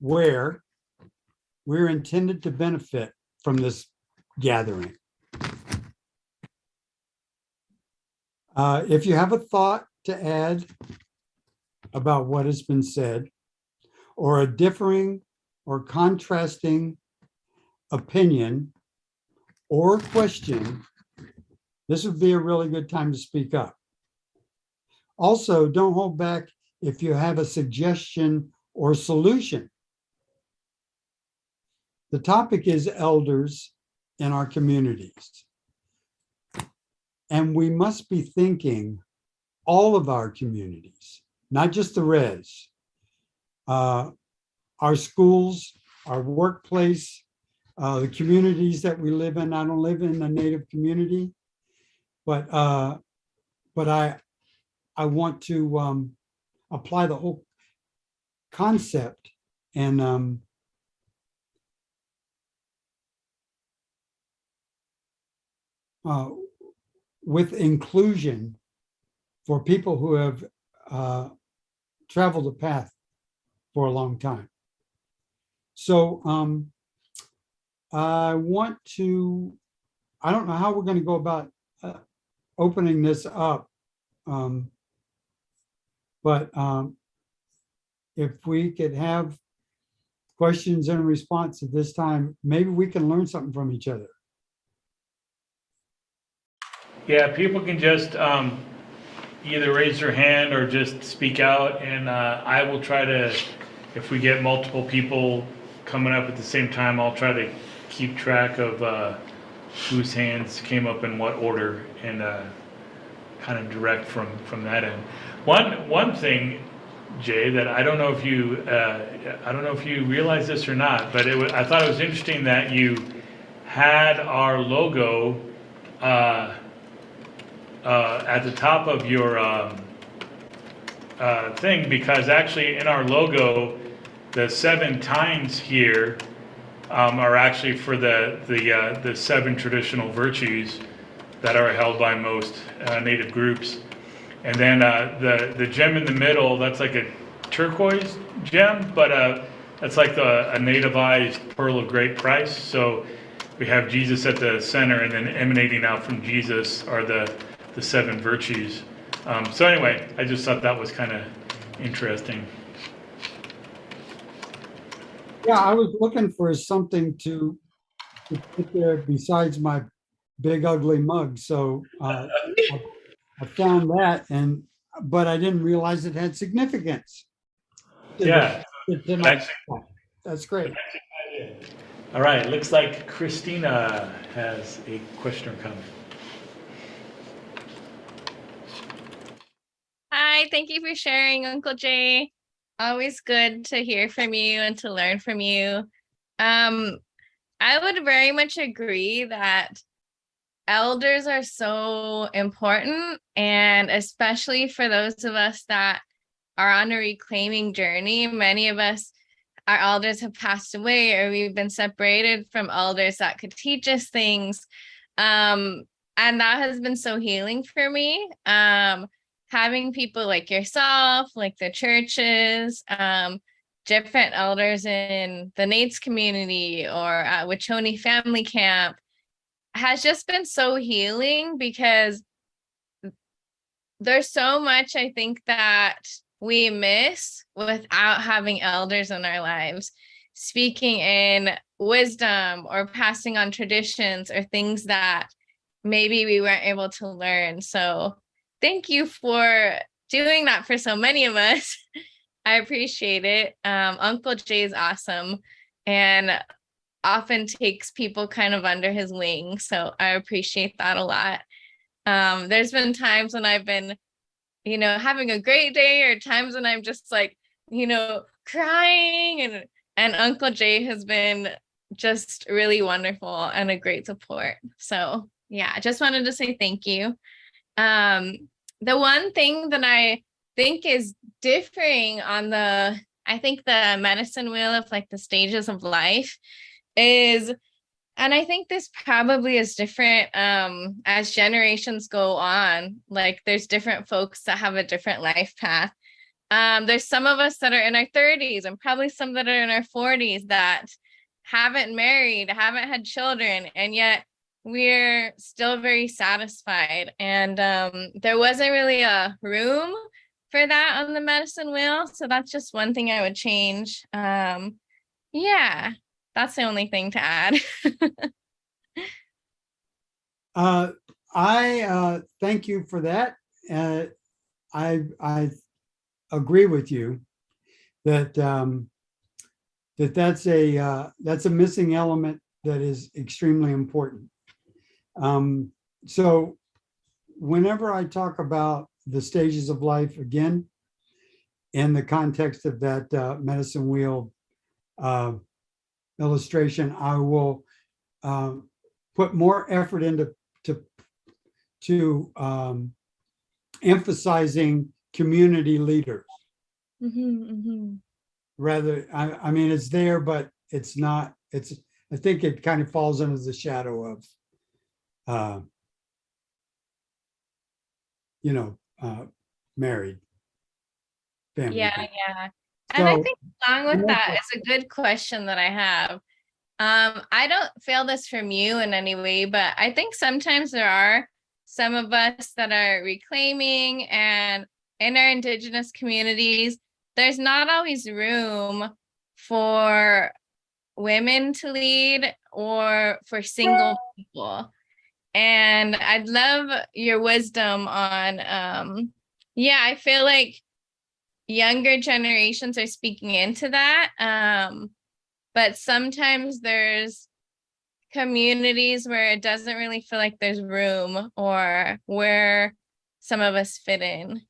Speaker 3: where we're intended to benefit from this gathering. If you have a thought to add about what has been said, or a differing or contrasting opinion or question, this would be a really good time to speak up. Also, don't hold back if you have a suggestion or solution. The topic is elders in our communities. And we must be thinking all of our communities, not just the res, our schools, our workplace, the communities that we live in. I don't live in a Native community, but I want to apply the whole concept and with inclusion for people who have traveled the path for a long time. So I don't know how we're going to go about opening this up, but if we could have questions and response at this time, maybe we can learn something from each other.
Speaker 1: Yeah, people can just either raise their hand or just speak out, and I will try to, if we get multiple people coming up at the same time, I'll try to keep track of whose hands came up in what order and kind of direct from that end. One thing, Jay, that I don't know if you realize this or not, but I thought it was interesting that you had our logo at the top of your thing, because actually in our logo, the 7 tines here are actually for the 7 traditional virtues that are held by most Native groups. And then the gem in the middle, that's like a turquoise gem, but that's like a nativized pearl of great price. So we have Jesus at the center, and then emanating out from Jesus are the 7 virtues. So anyway, I just thought that was kind of interesting.
Speaker 3: Yeah, I was looking for something to put there besides my big ugly mug. So I found that, but I didn't realize it had significance.
Speaker 1: Yeah.
Speaker 3: That's great.
Speaker 1: All right, looks like Christina has a question or comment.
Speaker 7: Hi, thank you for sharing, Uncle Jay. Always good to hear from you and to learn from you. I would very much agree that elders are so important, and especially for those of us that are on a reclaiming journey. Many of us, our elders have passed away, or we've been separated from elders that could teach us things. And that has been so healing for me. Having people like yourself, like the churches, different elders in the Nates community or at Wachoni Family Camp has just been so healing, because there's so much I think that we miss without having elders in our lives, speaking in wisdom or passing on traditions or things that maybe we weren't able to learn. So thank you for doing that for so many of us. I appreciate it. Uncle Jay is awesome and often takes people kind of under his wing. So I appreciate that a lot. There's been times when I've been, having a great day, or times when I'm just like, crying, and Uncle Jay has been just really wonderful and a great support. So yeah, I just wanted to say thank you. The one thing that I think is differing on the medicine wheel of like the stages of life is, and I think this probably is different as generations go on, like there's different folks that have a different life path. There's some of us that are in our 30s and probably some that are in our 40s that haven't married, haven't had children, and yet we're still very satisfied. And there wasn't really a room for that on the medicine wheel. So that's just one thing I would change. Yeah, that's the only thing to add.
Speaker 3: I thank you for that. I agree with you that that's a missing element that is extremely important. So whenever I talk about the stages of life again, in the context of that medicine wheel illustration, I will put more effort into emphasizing community leaders. Rather, I mean, it's there, but it's not. I think it kind of falls under the shadow of, married family.
Speaker 7: Yeah. And I think along with that is a good question that I have. I don't feel this from you in any way, but I think sometimes there are some of us that are reclaiming, and in our Indigenous communities, there's not always room for women to lead or for single people. And I'd love your wisdom on, I feel like younger generations are speaking into that. But sometimes there's communities where it doesn't really feel like there's room or where some of us fit in.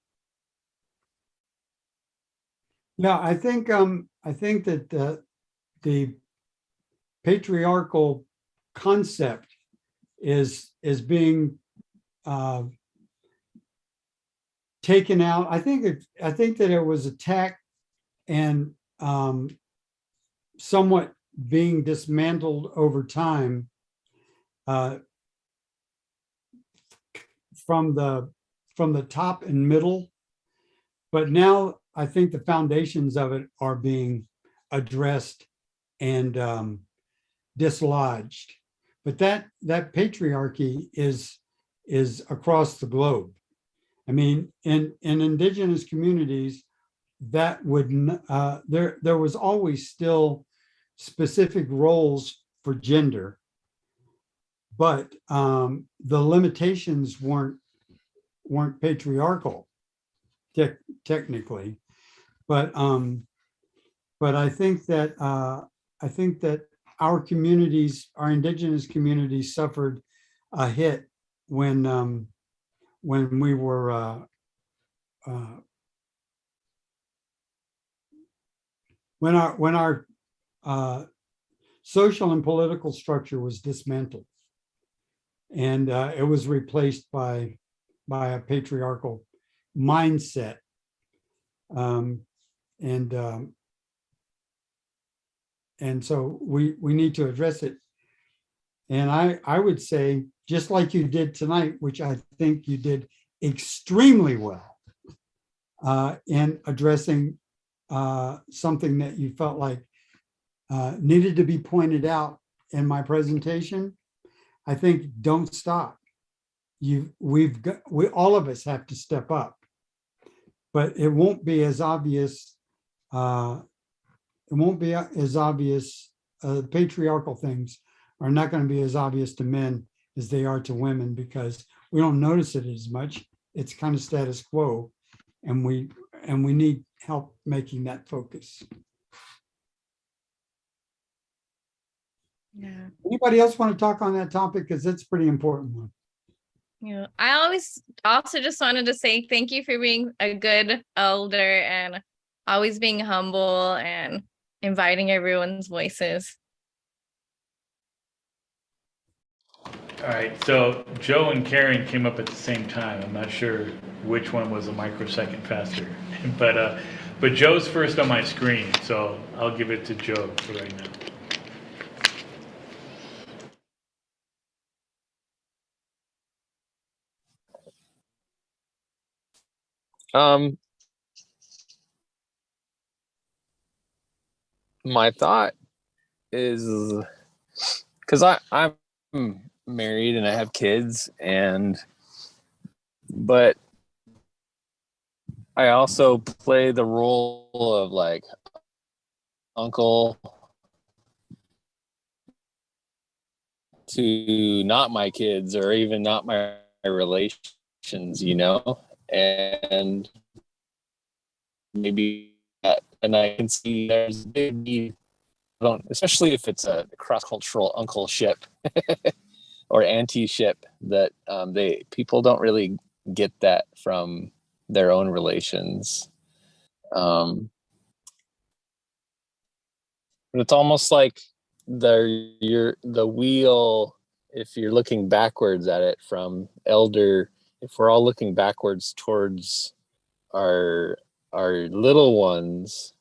Speaker 3: Yeah, I think that the patriarchal concept is being taken out. I think that it was attacked and somewhat being dismantled over time from the top and middle. But now I think the foundations of it are being addressed and dislodged. But that patriarchy is across the globe. I mean, in indigenous communities, that would there was always still specific roles for gender, but the limitations weren't patriarchal technically. But I think that our communities, our indigenous communities, suffered a hit when we were when our social and political structure was dismantled, and it was replaced by a patriarchal mindset, and so we need to address it. And I would say, just like you did tonight, which I think you did extremely well in addressing something that you felt like needed to be pointed out in my presentation. I think don't stop. We all of us have to step up, but it won't be as obvious. It won't be as obvious. Patriarchal things are not going to be as obvious to men as they are to women, because we don't notice it as much. It's kind of status quo, and we need help making that focus.
Speaker 7: Yeah.
Speaker 3: Anybody else want to talk on that topic? Because it's a pretty important one.
Speaker 7: Yeah. I always also just wanted to say thank you for being a good elder and always being humble and inviting everyone's voices.
Speaker 1: All right, so Joe and Karen came up at the same time. I'm not sure which one was a microsecond faster, but Joe's first on my screen, so I'll give it to Joe for right now.
Speaker 8: My thought is, because I'm married and I have kids, but I also play the role of like uncle to not my kids or even not my relations, and maybe that, and I can see there's a big need, especially if it's a cross-cultural uncleship or auntie-ship, that people don't really get that from their own relations. But it's almost like the wheel, if you're looking backwards at it from elder, if we're all looking backwards towards our little ones,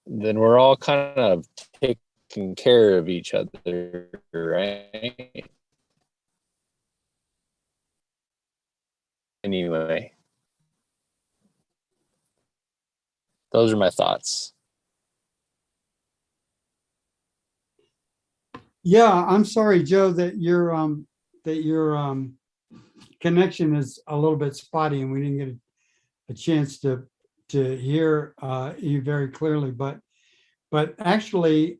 Speaker 8: then we're all kind of taking care of each other, right? Anyway, those are my thoughts.
Speaker 3: Yeah, I'm sorry, Joe, that your connection is a little bit spotty, and we didn't get a chance to hear you very clearly. But actually,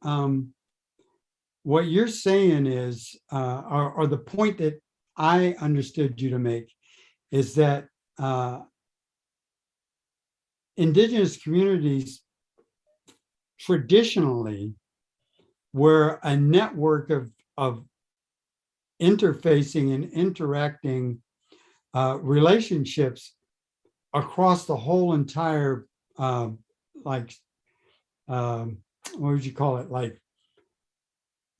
Speaker 3: what you're saying is, or the point that I understood you to make, is that indigenous communities traditionally were a network of interfacing and interacting relationships across the whole entire, like, what would you call it? Like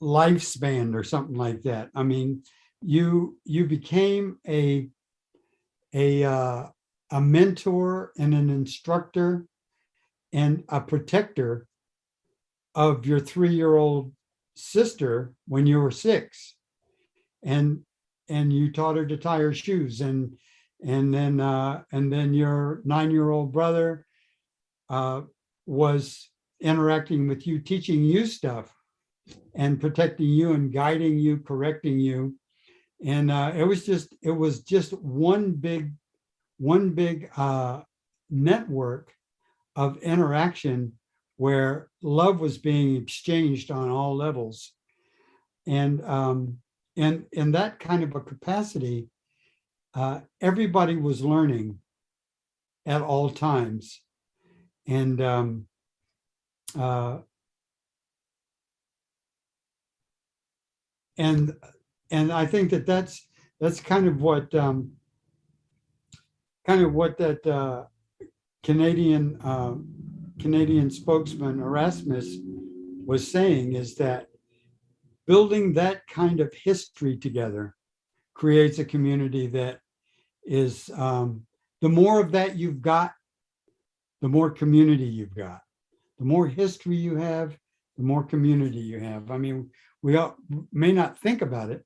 Speaker 3: lifespan or something like that. I mean, you became a mentor and an instructor and a protector of your 3-year-old sister when you were 6, and you taught her to tie her shoes, and then your 9-year-old brother was interacting with you, teaching you stuff and protecting you and guiding you, correcting you. And it was just one big network of interaction where love was being exchanged on all levels. And in that kind of a capacity, everybody was learning at all times. And I think that's kind of what that Canadian spokesman Erasmus was saying, is that building that kind of history together creates a community that is, the more of that you've got, the more community you've got. The more history you have, the more community you have. I mean, we all may not think about it,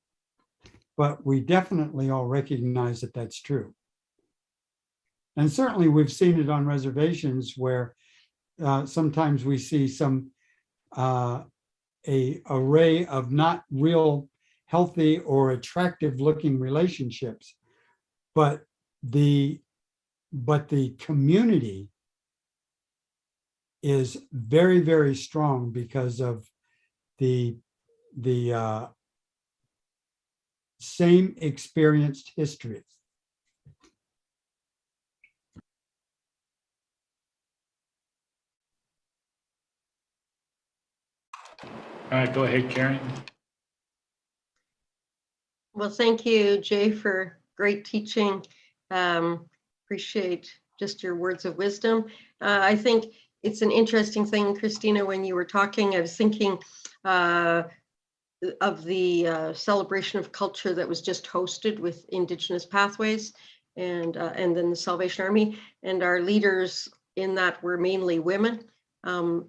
Speaker 3: but we definitely all recognize that that's true. And certainly we've seen it on reservations where sometimes we see some a array of not real healthy or attractive looking relationships, but the community is very, very strong because of the same experienced history.
Speaker 1: All right, go ahead, Karen.
Speaker 9: Well, thank you, Jay, for great teaching. Appreciate just your words of wisdom. I think it's an interesting thing, Christina, when you were talking, I was thinking of the celebration of culture that was just hosted with Indigenous Pathways and then the Salvation Army. And our leaders in that were mainly women,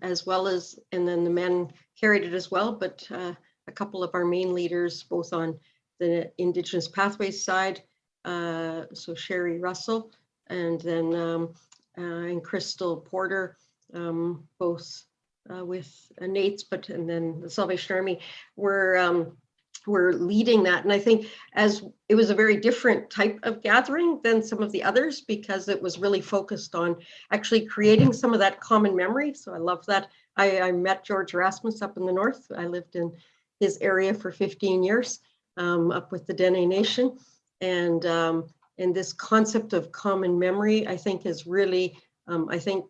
Speaker 9: as well as, and then the men carried it as well, but a couple of our main leaders, both on the Indigenous Pathways side, so Sherry Russell, and then and Crystal Porter, both with Nate's, and then the Salvation Army were leading that. And I think as it was a very different type of gathering than some of the others, because it was really focused on actually creating some of that common memory. So I love that. I met George Erasmus up in the north. I lived in his area for 15 years, up with the Dene Nation. And this concept of common memory, I think is really, I think,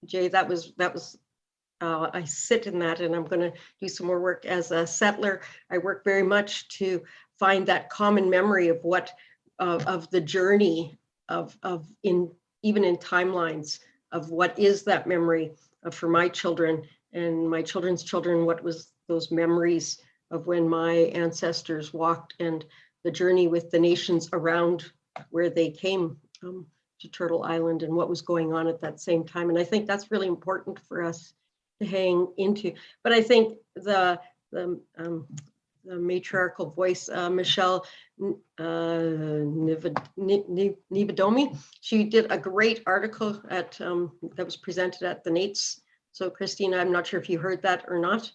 Speaker 9: Jay, that was I sit in that, and I'm going to do some more work as a settler. I work very much to find that common memory of what, of the journey of even in timelines of what is that memory for my children and my children's children, what was those memories of when my ancestors walked and the journey with the nations around where they came to Turtle Island and what was going on at that same time. And I think that's really important for us to hang into. But I think the matriarchal voice, Michelle Nivadomi, she did a great article at that was presented at the Nates. So Christina, I'm not sure if you heard that or not,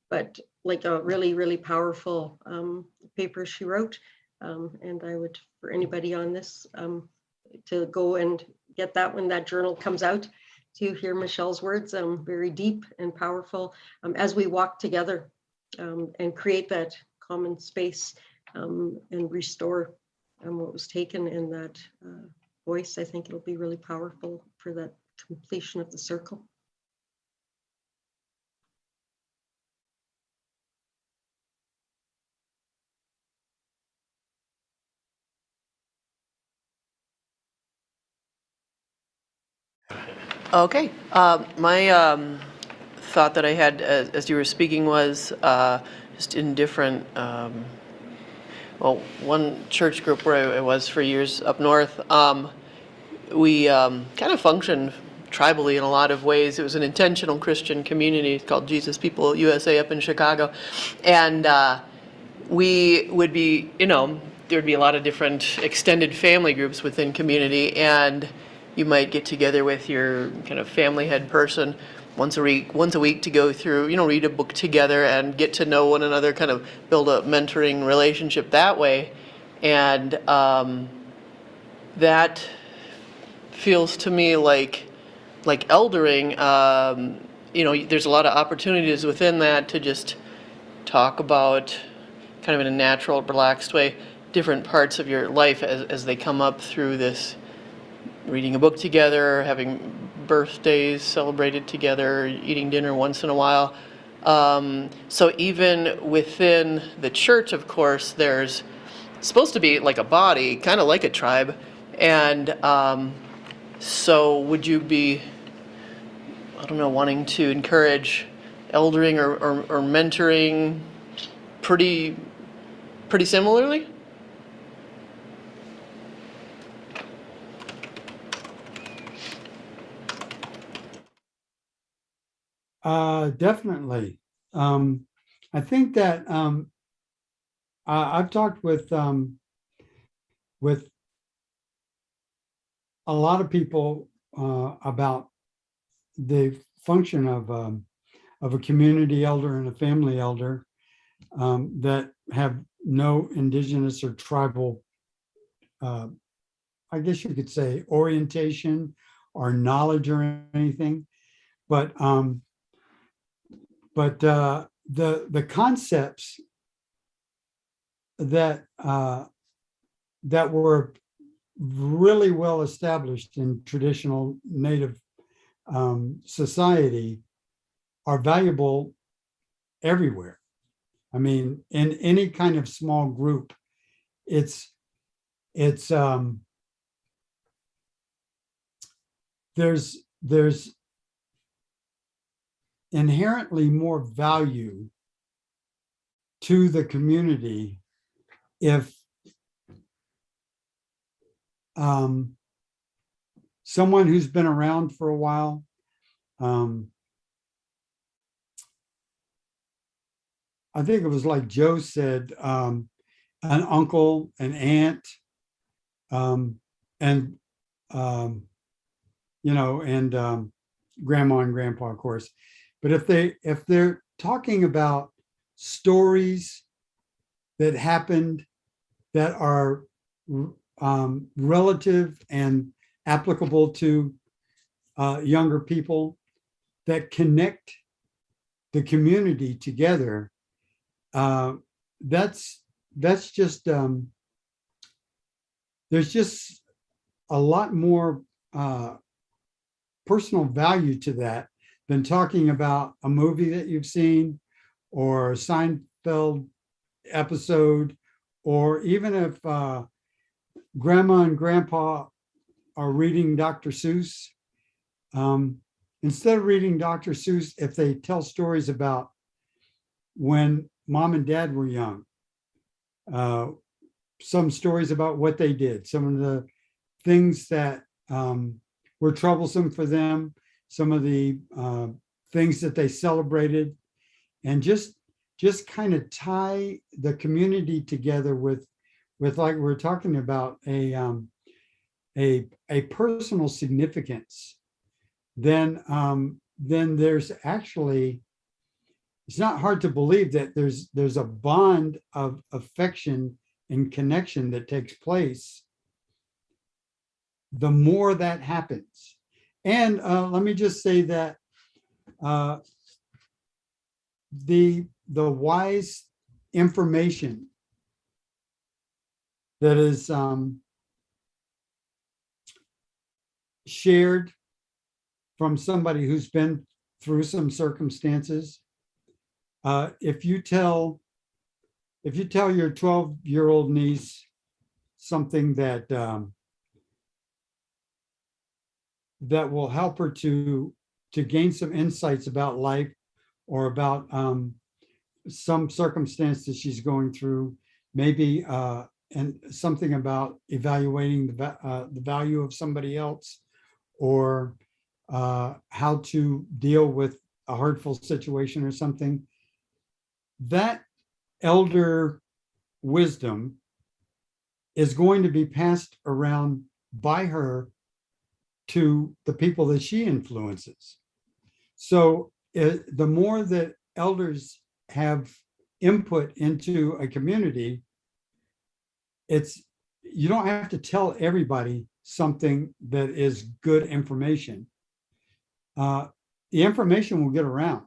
Speaker 9: but like a really, really powerful paper she wrote. And I would, for anybody on this, to go and get that when that journal comes out, to hear Michelle's words, very deep and powerful, as we walk together and create that common space and restore what was taken in that voice. I think it'll be really powerful for that completion of the circle.
Speaker 4: Okay. My thought that I had as you were speaking was just in different, well, one church group where I was for years up north, we kind of functioned tribally in a lot of ways. It was an intentional Christian community called Jesus People USA up in Chicago. And we would be, there would be a lot of different extended family groups within community, and you might get together with your kind of family head person once a week to go through, read a book together and get to know one another, kind of build a mentoring relationship that way. And that feels to me like eldering. There's a lot of opportunities within that to just talk about, kind of in a natural, relaxed way, different parts of your life as they come up through this, reading a book together, having birthdays celebrated together, eating dinner once in a while. So even within the church, of course, there's supposed to be like a body, kind of like a tribe. And so would you be, I don't know, wanting to encourage eldering or mentoring pretty similarly?
Speaker 3: Definitely. I think that I've talked with a lot of people about the function of a community elder and a family elder that have no indigenous or tribal, I guess you could say, orientation or knowledge or anything, but the concepts that that were really well established in traditional Native society are valuable everywhere. I mean, in any kind of small group, it's there's inherently more value to the community if someone who's been around for a while, I think it was like Joe said, an uncle, an aunt, and grandma and grandpa, of course. But if they're talking about stories that happened that are relative and applicable to younger people, that connect the community together, that's just there's just a lot more personal value to that than talking about a movie that you've seen or a Seinfeld episode, or even if grandma and grandpa are reading Dr. Seuss. Instead of reading Dr. Seuss, if they tell stories about when mom and dad were young, some stories about what they did, some of the things that were troublesome for them, some of the things that they celebrated, and just kind of tie the community together with like we're talking about a personal significance. Then there's actually, it's not hard to believe that there's a bond of affection and connection that takes place the more that happens. And let me just say that the wise information that is shared from somebody who's been through some circumstances, if you tell your 12-year-old niece something that that will help her to gain some insights about life or about some circumstance that she's going through, maybe and something about evaluating the value of somebody else, or how to deal with a hurtful situation or something. That elder wisdom is going to be passed around by her to the people that she influences. So the more that elders have input into a community, you don't have to tell everybody something that is good information. The information will get around.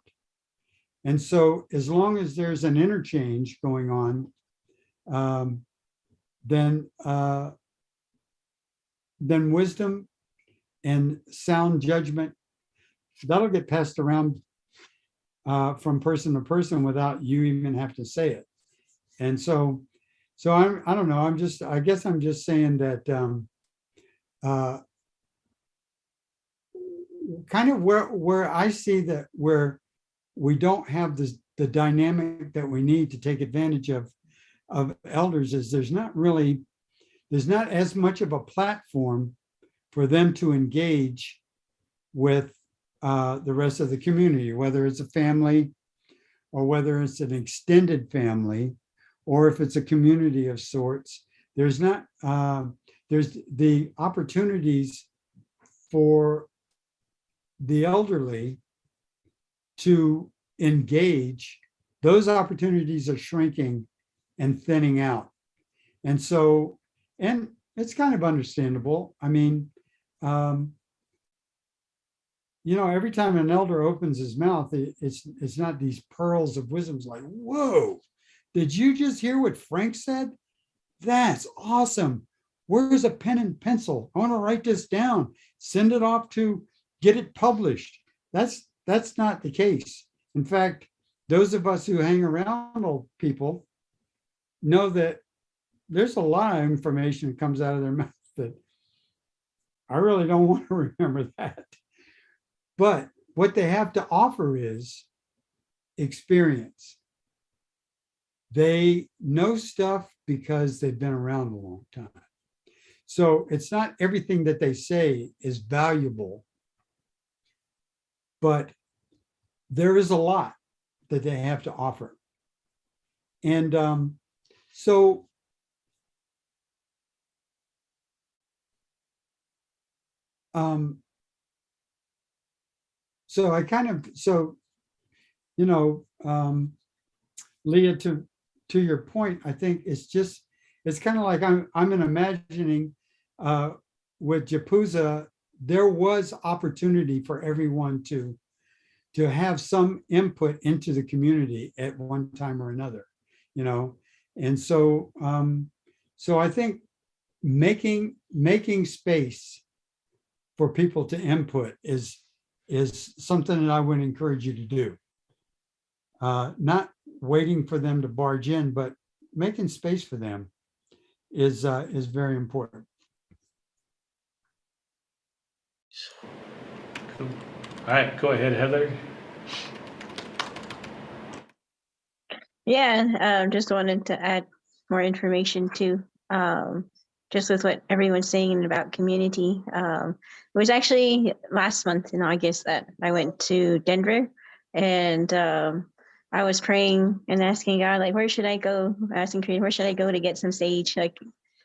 Speaker 3: And so as long as there's an interchange going on, then wisdom and sound judgment, that'll get passed around from person to person without you even have to say it. And so I don't know, I guess I'm just saying that kind of where I see that where we don't have the dynamic that we need to take advantage of elders is there's not as much of a platform for them to engage with the rest of the community, whether it's a family or whether it's an extended family, or if it's a community of sorts. There's the opportunities for the elderly to engage. Those opportunities are shrinking and thinning out. And so, and it's kind of understandable. I mean, every time an elder opens his mouth, it's not these pearls of wisdom. It's like, whoa, did you just hear what Frank said? That's awesome. Where's a pen and pencil? I want to write this down, send it off to get it published. That's not the case. In fact, those of us who hang around old people know that there's a lot of information that comes out of their mouth that I really don't want to remember that. But what they have to offer is experience. They know stuff because they've been around a long time. So it's not everything that they say is valuable, but there is a lot that they have to offer. And so I kind of, Leah, to your point, I think it's kind of like I'm imagining with Japuza, there was opportunity for everyone to have some input into the community at one time or another, and so I think making space for people to input is something that I would encourage you to do. Not waiting for them to barge in, but making space for them is very important.
Speaker 1: All right, go ahead, Heather.
Speaker 6: Yeah, just wanted to add more information too. Just with what everyone's saying about community. It was actually last month in August that I went to Denver, and I was praying and asking God, like, where should I go? Asking Creator, where should I go to get some sage? Like,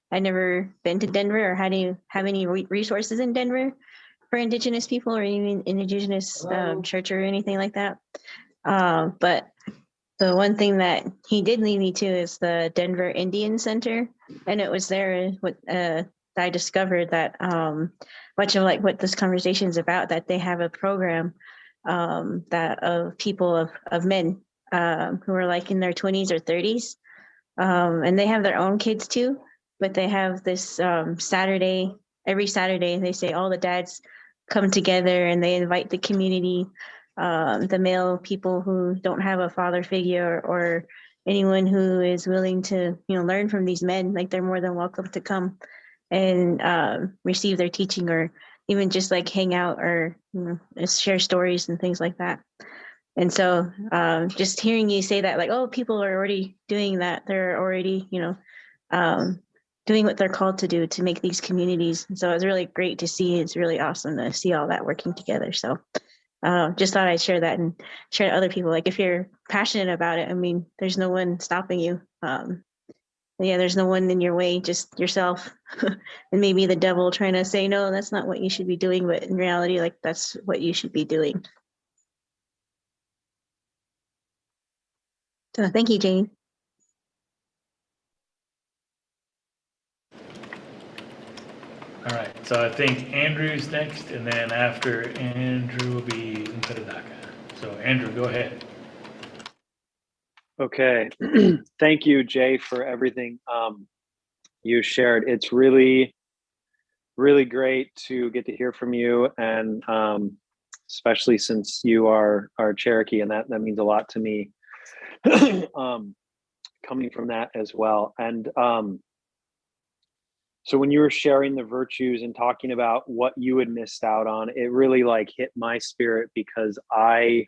Speaker 6: I'd never been to Denver or had any have any resources in Denver for Indigenous people or even Indigenous church or anything like that. But the one thing that he did lead me to is the Denver Indian Center, and it was there that I discovered that much of like what this conversation is about, that they have a program that of people of men who are like in their 20s or 30s, and they have their own kids too, but they have this Saturday, every Saturday, they say all the dads come together and they invite the community, the male people who don't have a father figure or anyone who is willing to, learn from these men, like they're more than welcome to come and receive their teaching or even just like hang out or just share stories and things like that. And so just hearing you say that, like, oh, people are already doing that. They're already, doing what they're called to do to make these communities. And so it was really great to see. It's really awesome to see all that working together. So just thought I'd share that and share to other people. Like if you're passionate about it, I mean, there's no one stopping you. Yeah, there's no one in your way, just yourself. And maybe the devil trying to say, no, that's not what you should be doing. But in reality, like that's what you should be doing. So thank you, Jane.
Speaker 1: All right, so I think Andrew's next, and then after Andrew will be Ntadaka. So Andrew, go ahead.
Speaker 10: Okay, thank you, Jay, for everything you shared. It's really, really great to get to hear from you, and especially since you are Cherokee, and that means a lot to me. Coming from that as well, and so when you were sharing the virtues and talking about what you had missed out on, it really like hit my spirit because I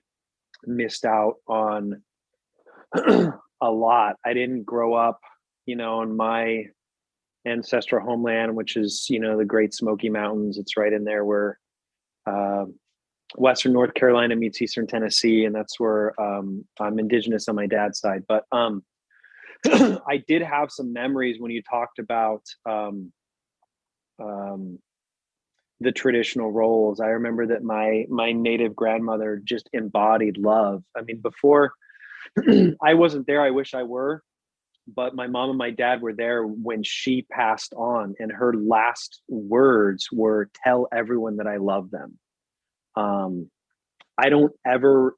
Speaker 10: missed out on a lot. I didn't grow up, in my ancestral homeland, which is, the Great Smoky Mountains. It's right in there where Western North Carolina meets Eastern Tennessee, and that's where I'm indigenous on my dad's side. But I did have some memories when you talked about the traditional roles. I remember that my native grandmother just embodied love. I mean, before I wasn't there, I wish I were, but my mom and my dad were there when she passed on, and her last words were, "Tell everyone that I love them." I don't ever,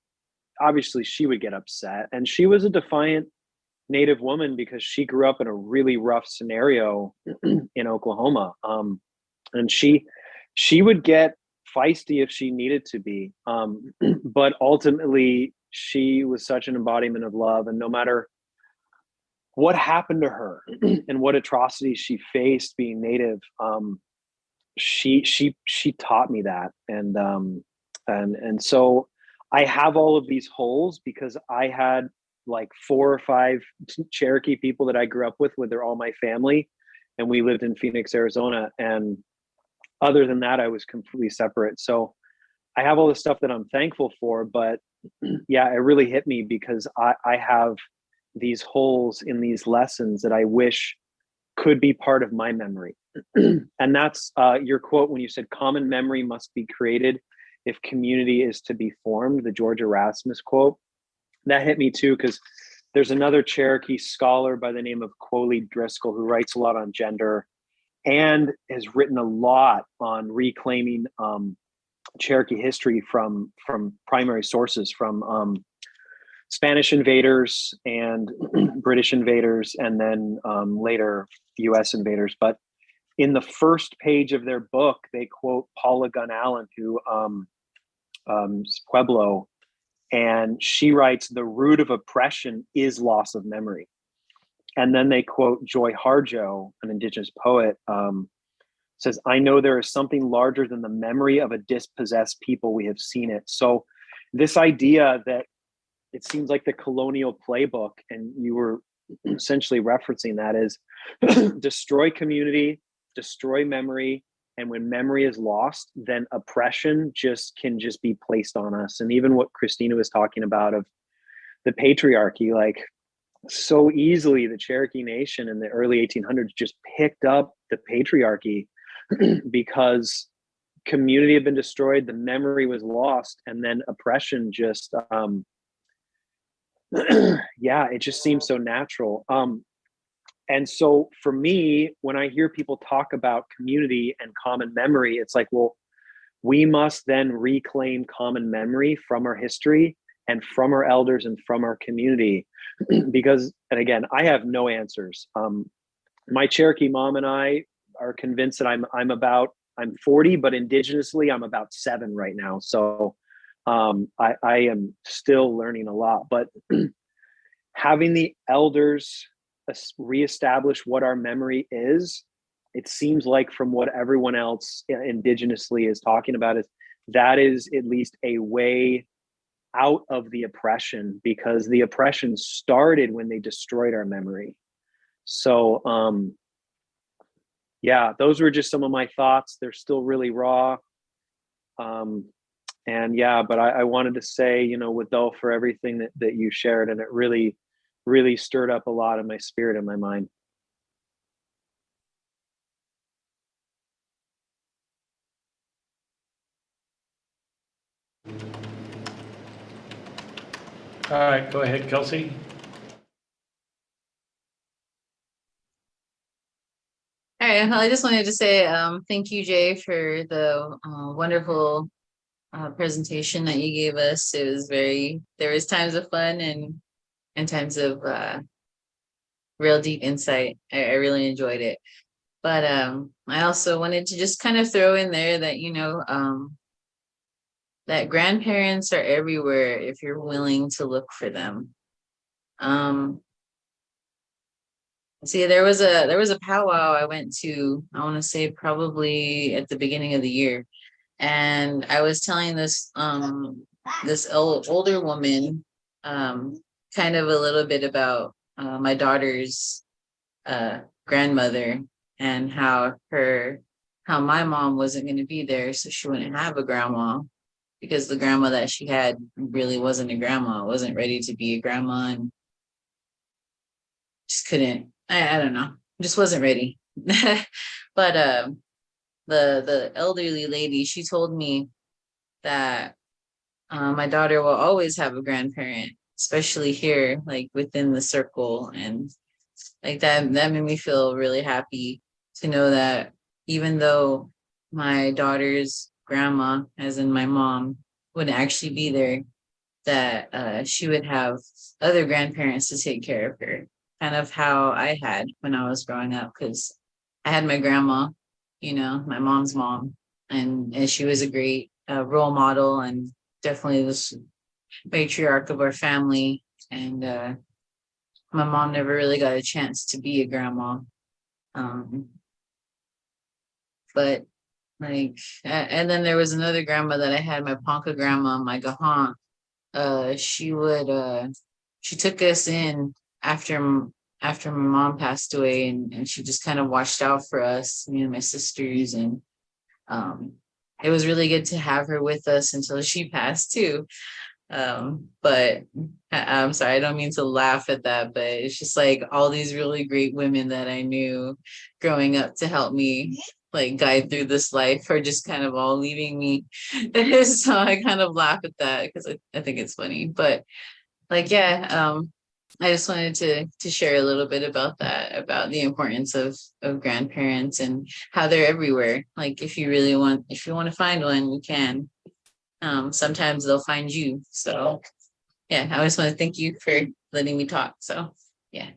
Speaker 10: obviously she would get upset, and she was a defiant Native woman because she grew up in a really rough scenario in Oklahoma. And she would get feisty if she needed to be. But ultimately she was such an embodiment of love, and no matter what happened to her and what atrocities she faced being Native, she taught me that. And so I have all of these holes because I had like 4 or 5 Cherokee people that I grew up with. They're all my family, and we lived in Phoenix, Arizona. And other than that, I was completely separate. So I have all the stuff that I'm thankful for, but yeah, it really hit me because I have these holes in these lessons that I wish could be part of my memory. And that's your quote when you said common memory must be created if community is to be formed, the George Erasmus quote. That hit me too, because there's another Cherokee scholar by the name of Coley Driscoll who writes a lot on gender and has written a lot on reclaiming Cherokee history from primary sources, from Spanish invaders and British invaders, and then later US invaders. But in the first page of their book, they quote Paula Gunn Allen, who Pueblo, and she writes, "The root of oppression is loss of memory." And then they quote Joy Harjo, an indigenous poet, says, "I know there is something larger than the memory of a dispossessed people. We have seen it." So this idea that it seems like the colonial playbook, and you were essentially referencing that, is destroy community, destroy memory, and when memory is lost, then oppression can be placed on us. And even what Christina was talking about of the patriarchy, like so easily the Cherokee Nation in the early 1800s just picked up the patriarchy because community had been destroyed, the memory was lost, and then oppression just, yeah, it just seems so natural. And so for me, when I hear people talk about community and common memory, it's like, well, we must then reclaim common memory from our history and from our elders and from our community. Because, and again, I have no answers. My Cherokee mom and I are convinced that I'm 40, but indigenously I'm about 7 right now. So I am still learning a lot, but having the elders reestablish what our memory is it seems like from what everyone else indigenously is talking about, is that is at least a way out of the oppression, because the oppression started when they destroyed our memory. So yeah, those were just some of my thoughts. They're still really raw. And yeah, but I wanted to say, you know, Wadal, for everything that you shared, and it really, really stirred up a lot in my spirit and my mind.
Speaker 1: All right, go ahead, Kelsey.
Speaker 5: All right, well, I just wanted to say thank you, Jay, for the wonderful presentation that you gave us. It was there was times of fun and times of real deep insight. I really enjoyed it. But I also wanted to just kind of throw in there that, you know, that grandparents are everywhere if you're willing to look for them. See, there was a powwow I went to, I want to say probably at the beginning of the year. And I was telling this older woman kind of a little bit about my daughter's grandmother, and how my mom wasn't going to be there, so she wouldn't have a grandma, because the grandma that she had really wasn't a grandma, wasn't ready to be a grandma, and just couldn't. I don't know, just wasn't ready. But the elderly lady, she told me that my daughter will always have a grandparent, especially here, like within the circle. And like that made me feel really happy to know that even though my daughter's grandma, as in my mom, wouldn't actually be there, that she would have other grandparents to take care of her, kind of how I had when I was growing up, because I had my grandma, you know, my mom's mom, and she was a great role model, and definitely this matriarch of our family. And my mom never really got a chance to be a grandma. But like, and then there was another grandma that I had, my Ponca grandma, my Gahan. She took us in after my mom passed away, and she just kind of watched out for us, me and my sisters. And it was really good to have her with us until she passed too. But I'm sorry, I don't mean to laugh at that, but it's just like all these really great women that I knew growing up to help me like guide through this life are just kind of all leaving me. So I kind of laugh at that because I think it's funny. But like, yeah, I just wanted to share a little bit about that, about the importance of grandparents and how they're everywhere. Like if you want to find one, you can. Sometimes they'll find you. So yeah, I just want to thank you for letting me talk. So yeah.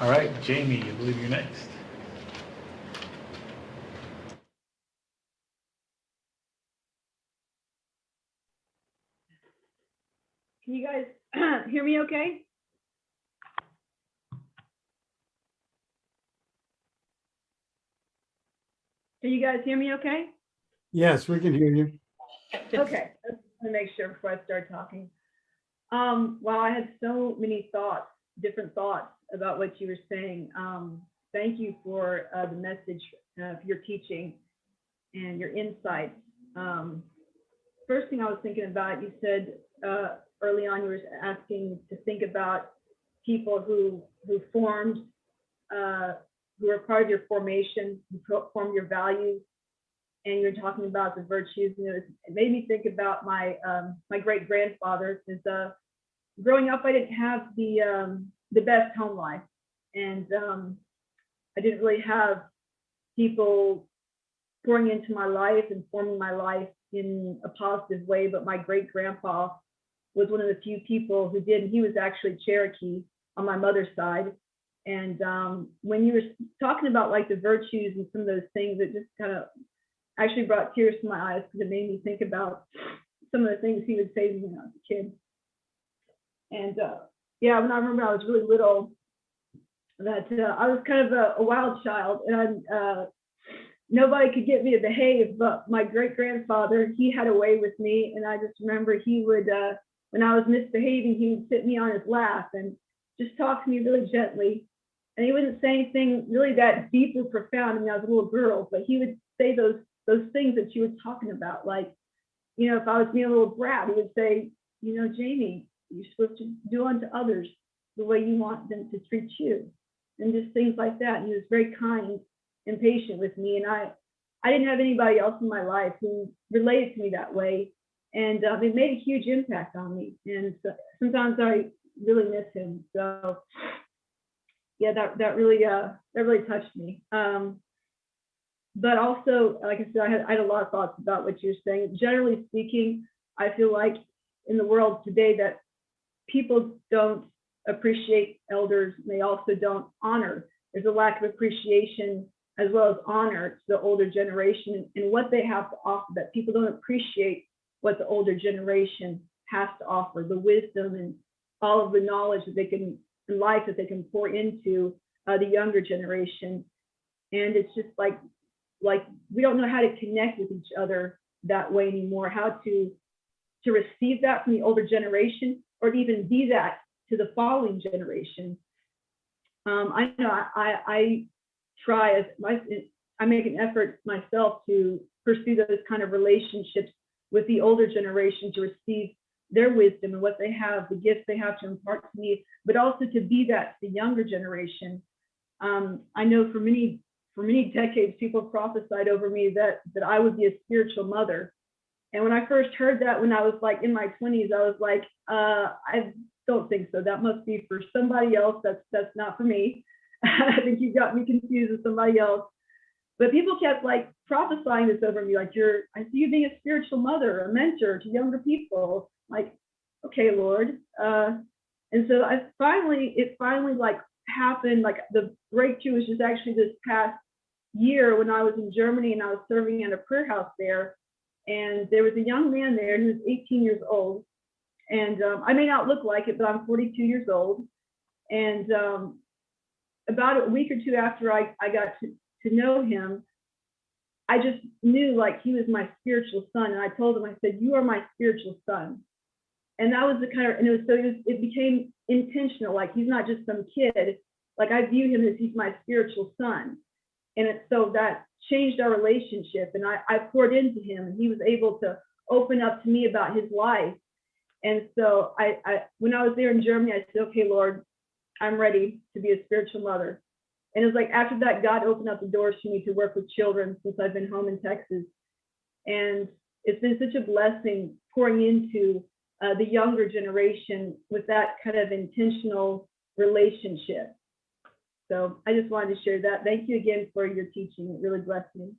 Speaker 1: All right, Jamie, I believe you're next.
Speaker 11: Can you guys hear me okay? Can you guys hear me okay?
Speaker 3: Yes, we can hear you.
Speaker 11: Okay, let's make sure before I start talking. Wow, I had so many thoughts, different thoughts about what you were saying. Thank you for the message, for your teaching and your insights. First thing I was thinking about, you said early on, you were asking to think about people who formed, who are part of your formation, who formed your values, and you're talking about the virtues. And it made me think about my great grandfather. Because growing up, I didn't have the best home life, and I didn't really have people pouring into my life and forming my life in a positive way. But my great grandpa was one of the few people who did. He was actually Cherokee on my mother's side. And when you were talking about like the virtues and some of those things, it just kind of actually brought tears to my eyes, because it made me think about some of the things he would say to me when I was a kid. And yeah, when I remember I was really little, that I was kind of a wild child, and nobody could get me to behave, but my great grandfather, he had a way with me. And I just remember he would, when I was misbehaving, he would sit me on his lap and just talk to me really gently. And he wouldn't say anything really that deep or profound. I mean, I was a little girl, but he would say those things that you were talking about. Like, you know, if I was being a little brat, he would say, you know, Jamie, you're supposed to do unto others the way you want them to treat you. And just things like that. And he was very kind and patient with me. And I didn't have anybody else in my life who related to me that way. And it made a huge impact on me. And so, sometimes I really miss him. So yeah, that really touched me. But also, like I said, I had a lot of thoughts about what you're saying. Generally speaking, I feel like in the world today that people don't appreciate elders. They also don't honor. There's a lack of appreciation as well as honor to the older generation and what they have to offer, that people don't appreciate what the older generation has to offer, the wisdom and all of the knowledge that they can, in life that they can pour into the younger generation. And it's just like we don't know how to connect with each other that way anymore, how to receive that from the older generation, or even be that to the following generation. I know I try I make an effort myself to pursue those kind of relationships with the older generation, to receive their wisdom and what they have, the gifts they have to impart to me, but also to be that to the younger generation. I know for many decades, people prophesied over me that I would be a spiritual mother. And when I first heard that, when I was like in my 20s, I was like, I don't think so. That must be for somebody else. That's not for me. I think you got me confused with somebody else. But people kept like prophesying this over me, like I see you being a spiritual mother, a mentor to younger people. Like, okay, Lord. And so it finally like happened. Like the breakthrough was just actually this past year when I was in Germany and I was serving at a prayer house there. And there was a young man there who was 18 years old. And I may not look like it, but I'm 42 years old. And about a week or two after I got to know him, I just knew like he was my spiritual son. And I told him, I said, you are my spiritual son. And that was the kind of, and it became intentional. Like he's not just some kid. Like I view him as he's my spiritual son. And so that changed our relationship. And I poured into him, and he was able to open up to me about his life. And so when I was there in Germany, I said, okay, Lord, I'm ready to be a spiritual mother. And it was like after that, God opened up the doors for me to work with children since I've been home in Texas. And it's been such a blessing pouring into the younger generation with that kind of intentional relationship. So I just wanted to share that. Thank you again for your teaching. It really blessed me.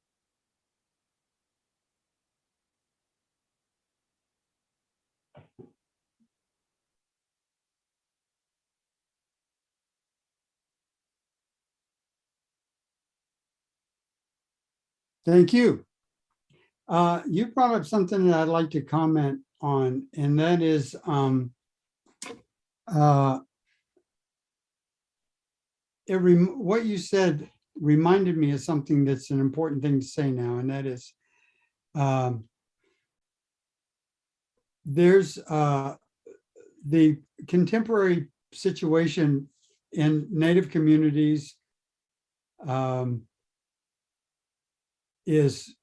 Speaker 3: Thank you. You brought up something that I'd like to comment on, and that is what you said reminded me of something that's an important thing to say now, and that is there's the contemporary situation in Native communities is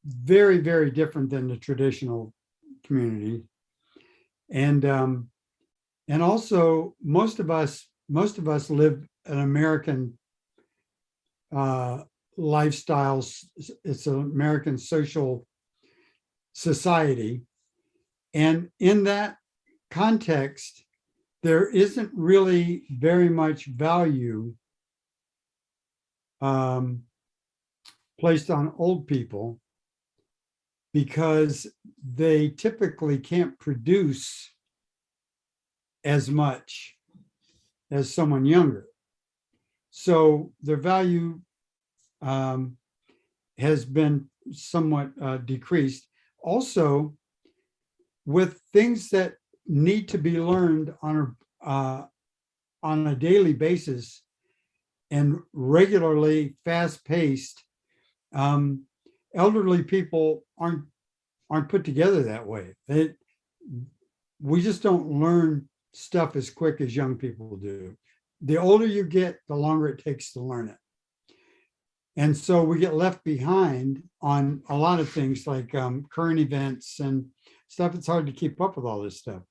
Speaker 3: very, very different than the traditional community. And also most of us live an American lifestyles. It's an American social society. And in that context, there isn't really very much value placed on old people, because they typically can't produce as much as someone younger. So their value has been somewhat decreased. Also, with things that need to be learned on a daily basis and regularly fast-paced, elderly people aren't put together that way. We just don't learn stuff as quick as young people do. The older you get, the longer it takes to learn it. And so we get left behind on a lot of things like current events and stuff. It's hard to keep up with all this stuff.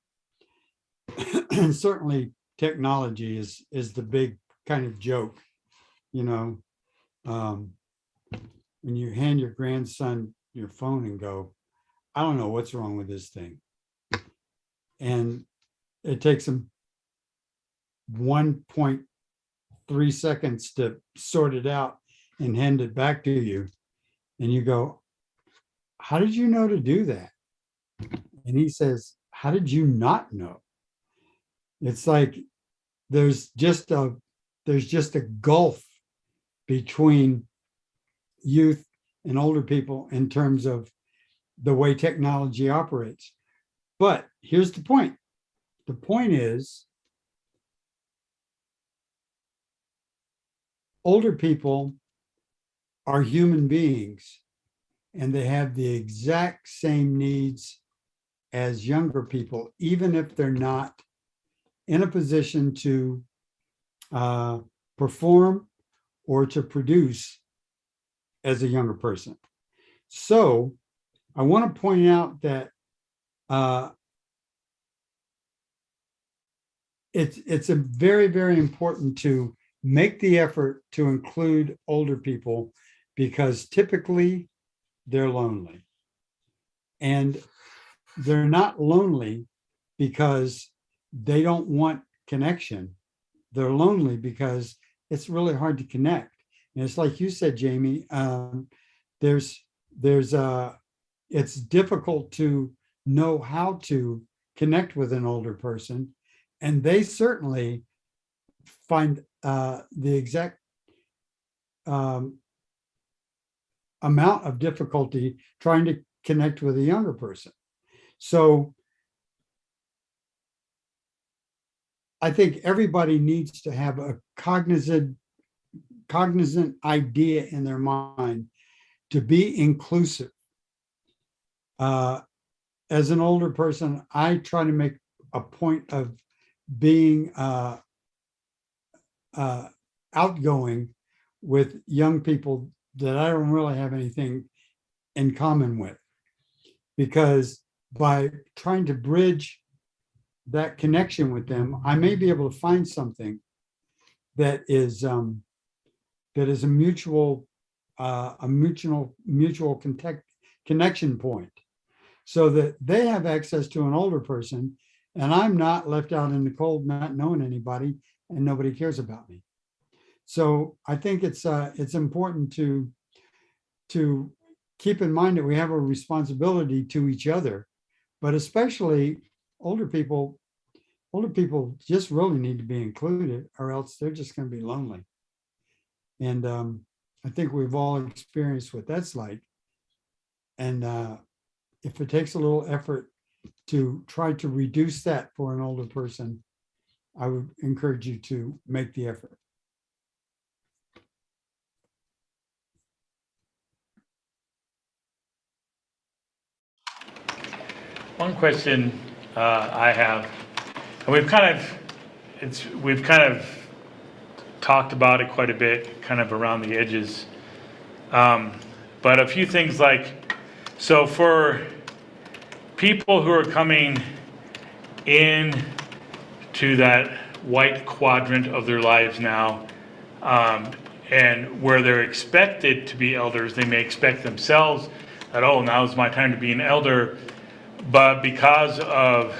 Speaker 3: And certainly technology is the big kind of joke, you know. When you hand your grandson your phone and go, I don't know what's wrong with this thing. And it takes him 1.3 seconds to sort it out and hand it back to you. And you go, how did you know to do that? And he says, how did you not know? It's like there's just a gulf between youth and older people in terms of the way technology operates. But here's the point. The point is, older people are human beings and they have the exact same needs as younger people, even if they're not in a position to perform or to produce as a younger person. So I want to point out that it's a very, very important to make the effort to include older people, because typically they're lonely. And they're not lonely because they don't want connection. They're lonely because it's really hard to connect. And it's like you said, Jamie, it's difficult to know how to connect with an older person. And they certainly find the exact amount of difficulty trying to connect with a younger person. So I think everybody needs to have a cognizant idea in their mind to be inclusive. As an older person, I try to make a point of being outgoing with young people that I don't really have anything in common with, because by trying to bridge that connection with them, I may be able to find something that is a mutual connection point, so that they have access to an older person and I'm not left out in the cold, not knowing anybody, and nobody cares about me. So I think it's important to keep in mind that we have a responsibility to each other, but especially older people just really need to be included, or else they're just going to be lonely. And I think we've all experienced what that's like. And if it takes a little effort to try to reduce that for an older person, I would encourage you to make the effort.
Speaker 1: One question I have, and we've kind of talked about it quite a bit, kind of around the edges, but a few things like, so for people who are coming in to that white quadrant of their lives now, and where they're expected to be elders, they may expect themselves that, oh, now's my time to be an elder. But because of,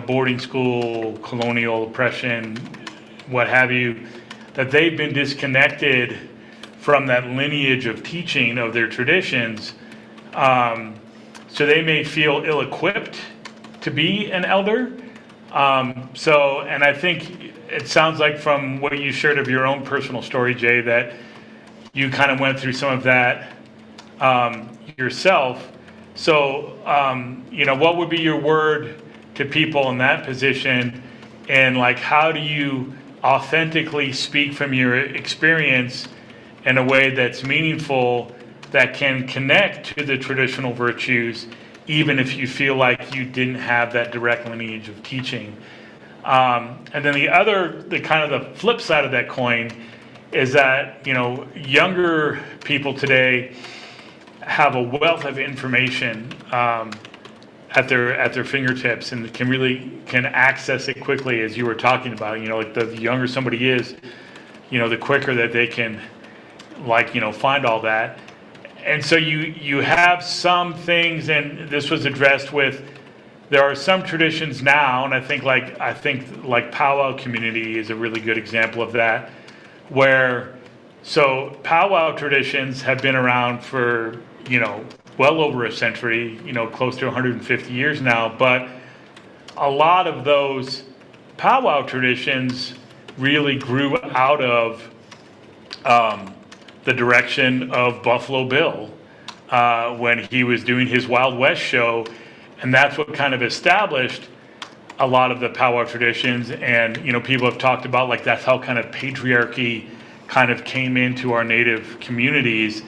Speaker 1: boarding school, colonial oppression, what have you, that they've been disconnected from that lineage of teaching of their traditions. So they may feel ill-equipped to be an elder. And I think it sounds like from what you shared of your own personal story, Jay, that you kind of went through some of that yourself. So, what would be your word to people in that position? And like, how do you authentically speak from your experience in a way that's meaningful, that can connect to the traditional virtues, even if you feel like you didn't have that direct lineage of teaching? And then the kind of the flip side of that coin is that, younger people today have a wealth of information at their fingertips, and can access it quickly, as you were talking about. Like the younger somebody is, the quicker that they can find all that. And so you have some things, and this was addressed with, there are some traditions now, and I think powwow community is a really good example of that, where powwow traditions have been around for well over a century, close to 150 years now. But a lot of those powwow traditions really grew out of the direction of Buffalo Bill when he was doing his Wild West show. And that's what kind of established a lot of the powwow traditions. And, people have talked about, like, that's how kind of patriarchy kind of came into our native communities.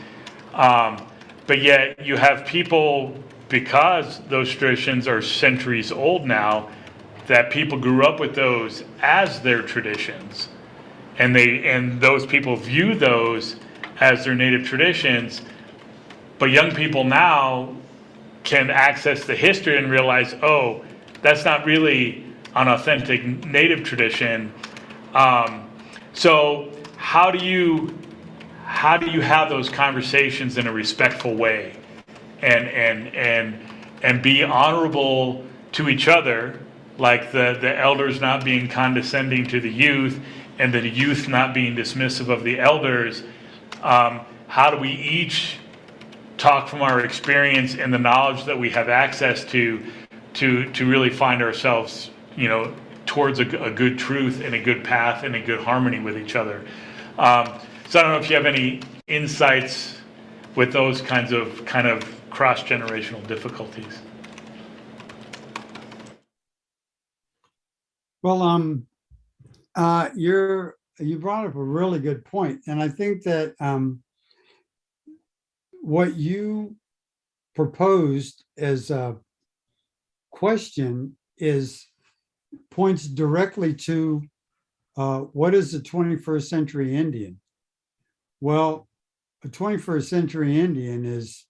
Speaker 1: But yet you have people, because those traditions are centuries old now, that people grew up with those as their traditions. And those people view those as their native traditions. But young people now can access the history and realize, oh, that's not really an authentic native tradition. So how do you have those conversations in a respectful way, and be honorable to each other, like the elders not being condescending to the youth, and the youth not being dismissive of the elders? How do we each talk from our experience and the knowledge that we have access to really find ourselves, towards a good truth and a good path and a good harmony with each other? So I don't know if you have any insights with those kinds of cross-generational difficulties.
Speaker 3: Well, you brought up a really good point, and I think that what you proposed as a question points directly to what is the 21st century Indian? Well, a 21st century Indian is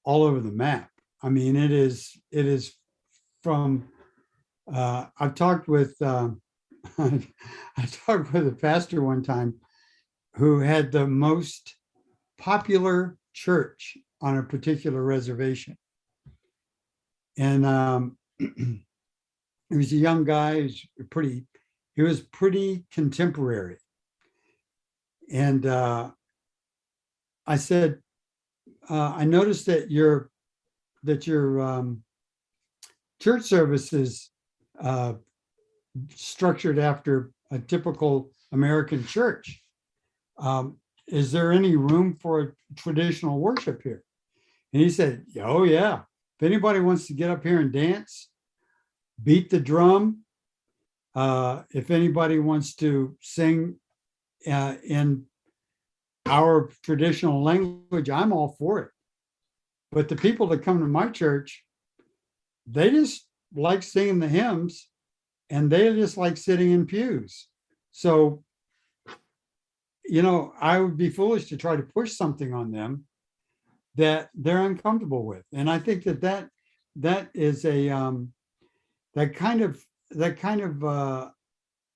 Speaker 3: all over the map. I mean, it is from, I've talked with, I talked with a pastor one time who had the most popular church on a particular reservation. And he was a young guy, he was pretty contemporary. And I said, I noticed that your church service is structured after a typical American church. Is there any room for traditional worship here? And he said, oh yeah, if anybody wants to get up here and dance, beat the drum, if anybody wants to sing in our traditional language, I'm all for it. But the people that come to my church, they just like singing the hymns, and they just like sitting in pews. So, I would be foolish to try to push something on them that they're uncomfortable with. And I think that is that kind of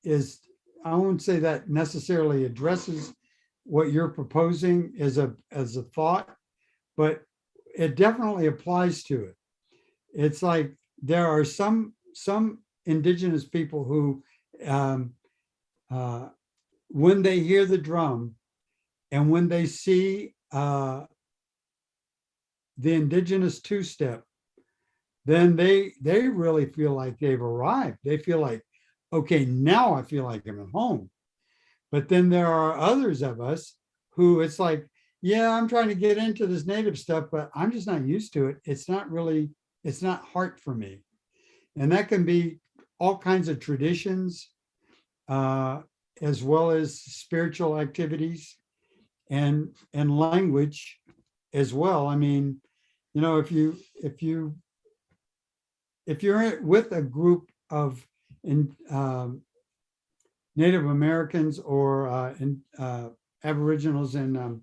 Speaker 3: is, I won't say that necessarily addresses what you're proposing as a thought, but it definitely applies to it. It's like there are some indigenous people who, when they hear the drum and when they see the indigenous two-step, then they really feel like they've arrived. They feel like, okay, now I feel like I'm at home. But then there are others of us who it's like, yeah, I'm trying to get into this native stuff, but I'm just not used to it. It's not heart for me. And that can be all kinds of traditions, as well as spiritual activities and language as well. I mean, if you're with a group of Native Americans or Aboriginals in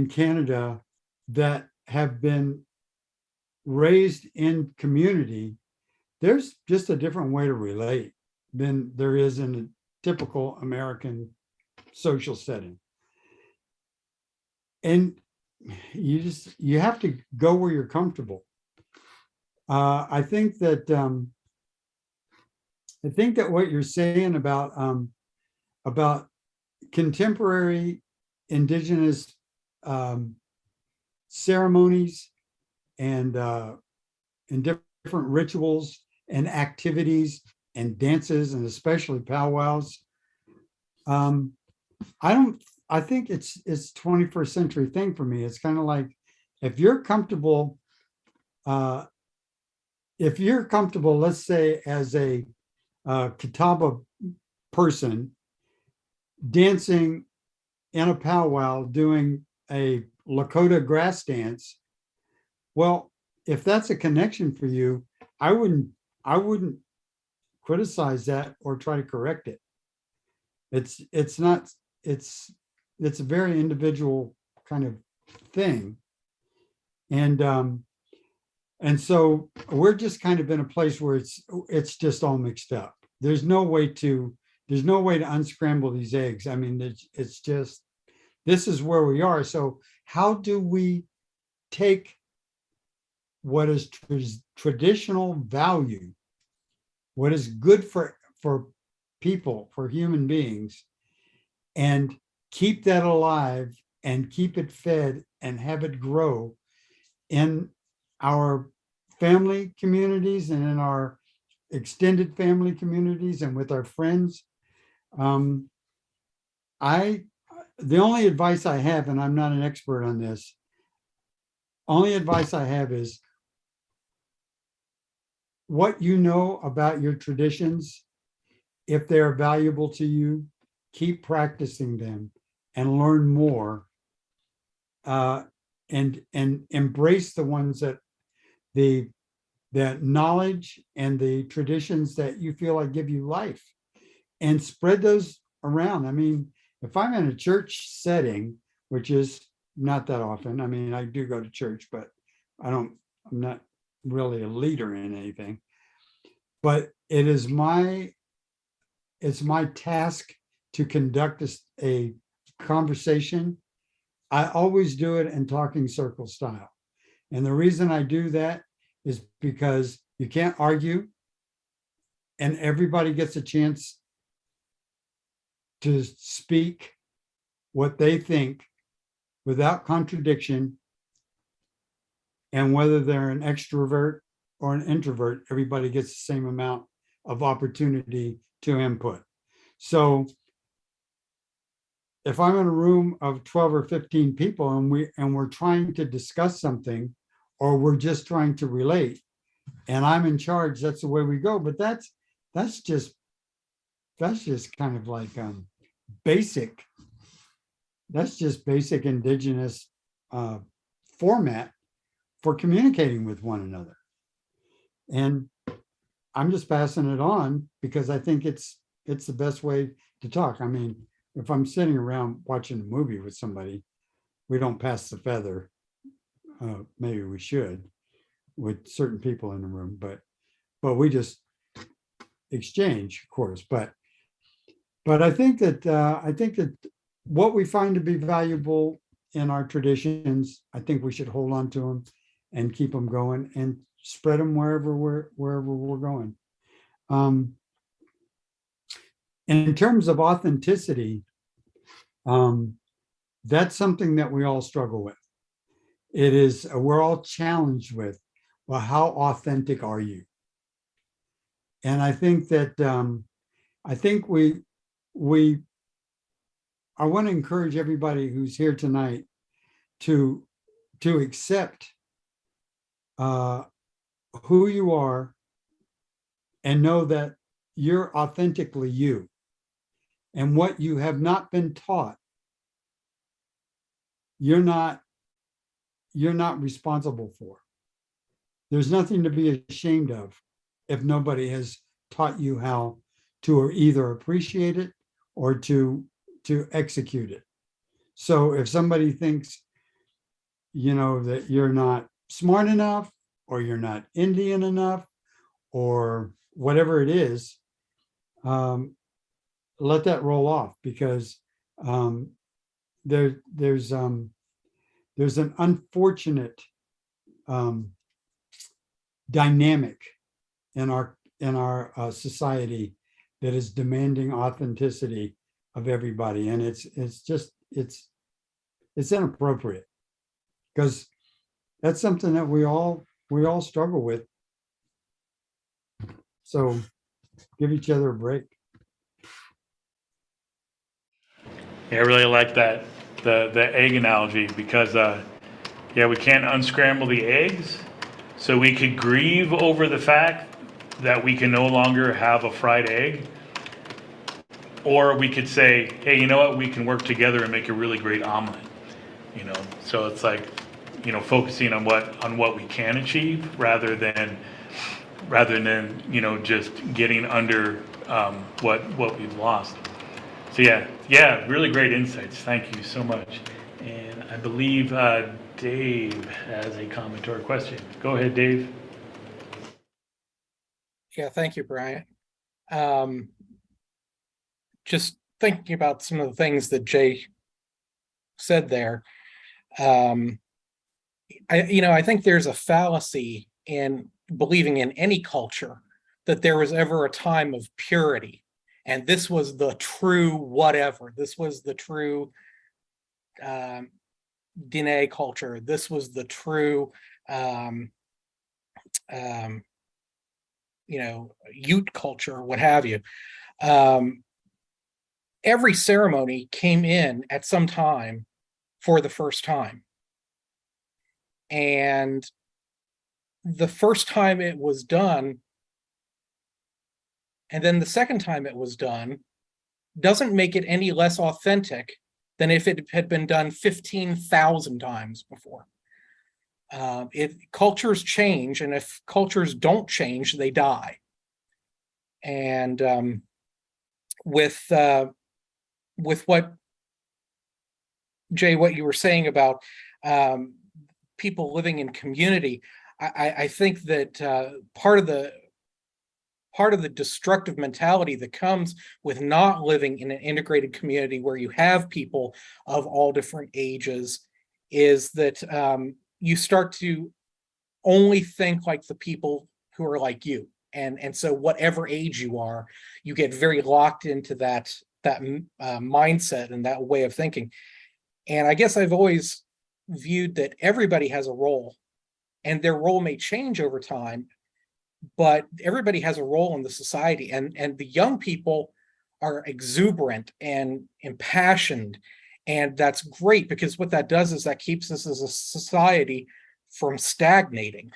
Speaker 3: Canada that have been raised in community, there's just a different way to relate than there is in a typical American social setting. And you have to go where you're comfortable. I think that what you're saying about contemporary indigenous ceremonies and different rituals and activities and dances, and especially powwows. I think it's 21st century thing for me. It's kind of like, if you're comfortable, let's say as a Catawba person dancing in a powwow, doing a Lakota grass dance, well, if that's a connection for you, I wouldn't criticize that or try to correct it. It's a very individual kind of thing. And so we're just kind of in a place where it's just all mixed up. There's no way to unscramble these eggs. I mean, it's just, this is where we are. So how do we take what is traditional value, what is good for people, for human beings, and keep that alive and keep it fed and have it grow in our family communities and in our extended family communities and with our friends? The only advice I have, and I'm not an expert on this, only advice I have is, what you know about your traditions, if they're valuable to you, keep practicing them and learn more, and embrace the ones that the knowledge and the traditions that you feel like give you life, and spread those around. I mean, if I'm in a church setting, which is not that often, I mean, I do go to church, but I'm not really a leader in anything, but it's my task to conduct a conversation. I always do it in talking circle style. And the reason I do that is because you can't argue, and everybody gets a chance to speak what they think without contradiction. And whether they're an extrovert or an introvert, everybody gets the same amount of opportunity to input. So if I'm in a room of 12 or 15 people and we're trying to discuss something, or we're just trying to relate, and I'm in charge, that's the way we go. But that's just kind of like basic. That's just basic indigenous format for communicating with one another. And I'm just passing it on because I think it's the best way to talk. I mean, if I'm sitting around watching a movie with somebody, we don't pass the feather. Maybe we should with certain people in the room, but we just exchange, of course. But I think that what we find to be valuable in our traditions, I think we should hold on to them and keep them going and spread them wherever we're going. In terms of authenticity, that's something that we all struggle with. We're all challenged with, well, how authentic are you? And I think that we I want to encourage everybody who's here tonight to accept who you are and know that you're authentically you. And what you have not been taught, you're not responsible for. There's nothing to be ashamed of if nobody has taught you how to either appreciate it or to execute it. So if somebody thinks, that you're not smart enough, or you're not Indian enough, or whatever it is, let that roll off, because there's an unfortunate dynamic in our society that is demanding authenticity of everybody, and it's inappropriate, because that's something that we all struggle with. So give each other a break.
Speaker 1: Yeah, I really like that, the egg analogy, because we can't unscramble the eggs, so we could grieve over the fact that we can no longer have a fried egg, or we could say, hey, you know what, we can work together and make a really great omelet. So it's like, focusing on what we can achieve rather than just getting under what we've lost. So yeah, really great insights. Thank you so much. And I believe Dave has a comment or a question. Go ahead, Dave.
Speaker 12: Yeah, thank you, Brian. Just thinking about some of the things that Jay said there. I think there's a fallacy in believing in any culture that there was ever a time of purity, and this was the true whatever. This was the true Diné culture. This was the true Ute culture, what have you. Every ceremony came in at some time for the first time. And the first time it was done, and then the second time it was done, doesn't make it any less authentic than if it had been done 15,000 times before. Cultures change, and if cultures don't change, they die. And with what Jay, what you were saying about people living in community, I think that part of the destructive mentality that comes with not living in an integrated community where you have people of all different ages is that you start to only think like the people who are like you. And so whatever age you are, you get very locked into that mindset and that way of thinking. And I guess I've always viewed that everybody has a role, and their role may change over time, but everybody has a role in the society. And the young people are exuberant and impassioned, and that's great, because what that does is that keeps us as a society from stagnating.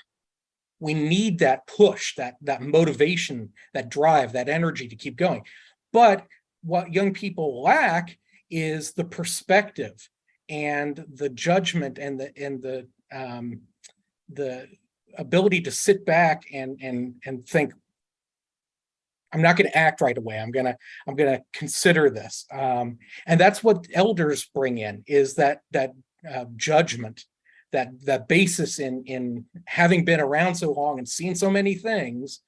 Speaker 12: We need that push, that motivation, that drive, that energy to keep going. But what young people lack is the perspective and the judgment and the ability to sit back and think, I'm not going to act right away. I'm going to consider this. And that's what elders bring in, is that judgment, that basis in having been around so long and seen so many things,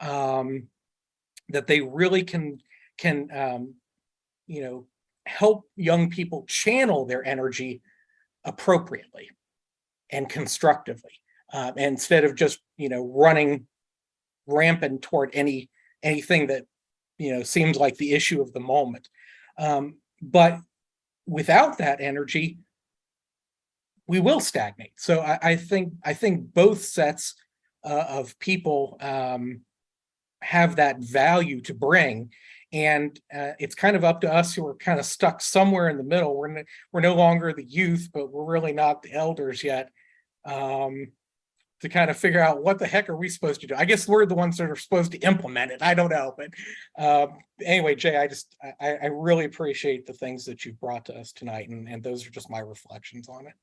Speaker 12: that they really can help young people channel their energy appropriately and constructively, instead of just running rampant toward anything that seems like the issue of the moment. But without that energy, we will stagnate. So I think both sets of people have that value to bring, And it's kind of up to us who are kind of stuck somewhere in the middle. We're no longer the youth, but we're really not the elders yet. To kind of figure out what the heck are we supposed to do. I guess we're the ones that are supposed to implement it. I don't know, but anyway, Jay, I really appreciate the things that you've brought to us tonight, and those are just my reflections on it.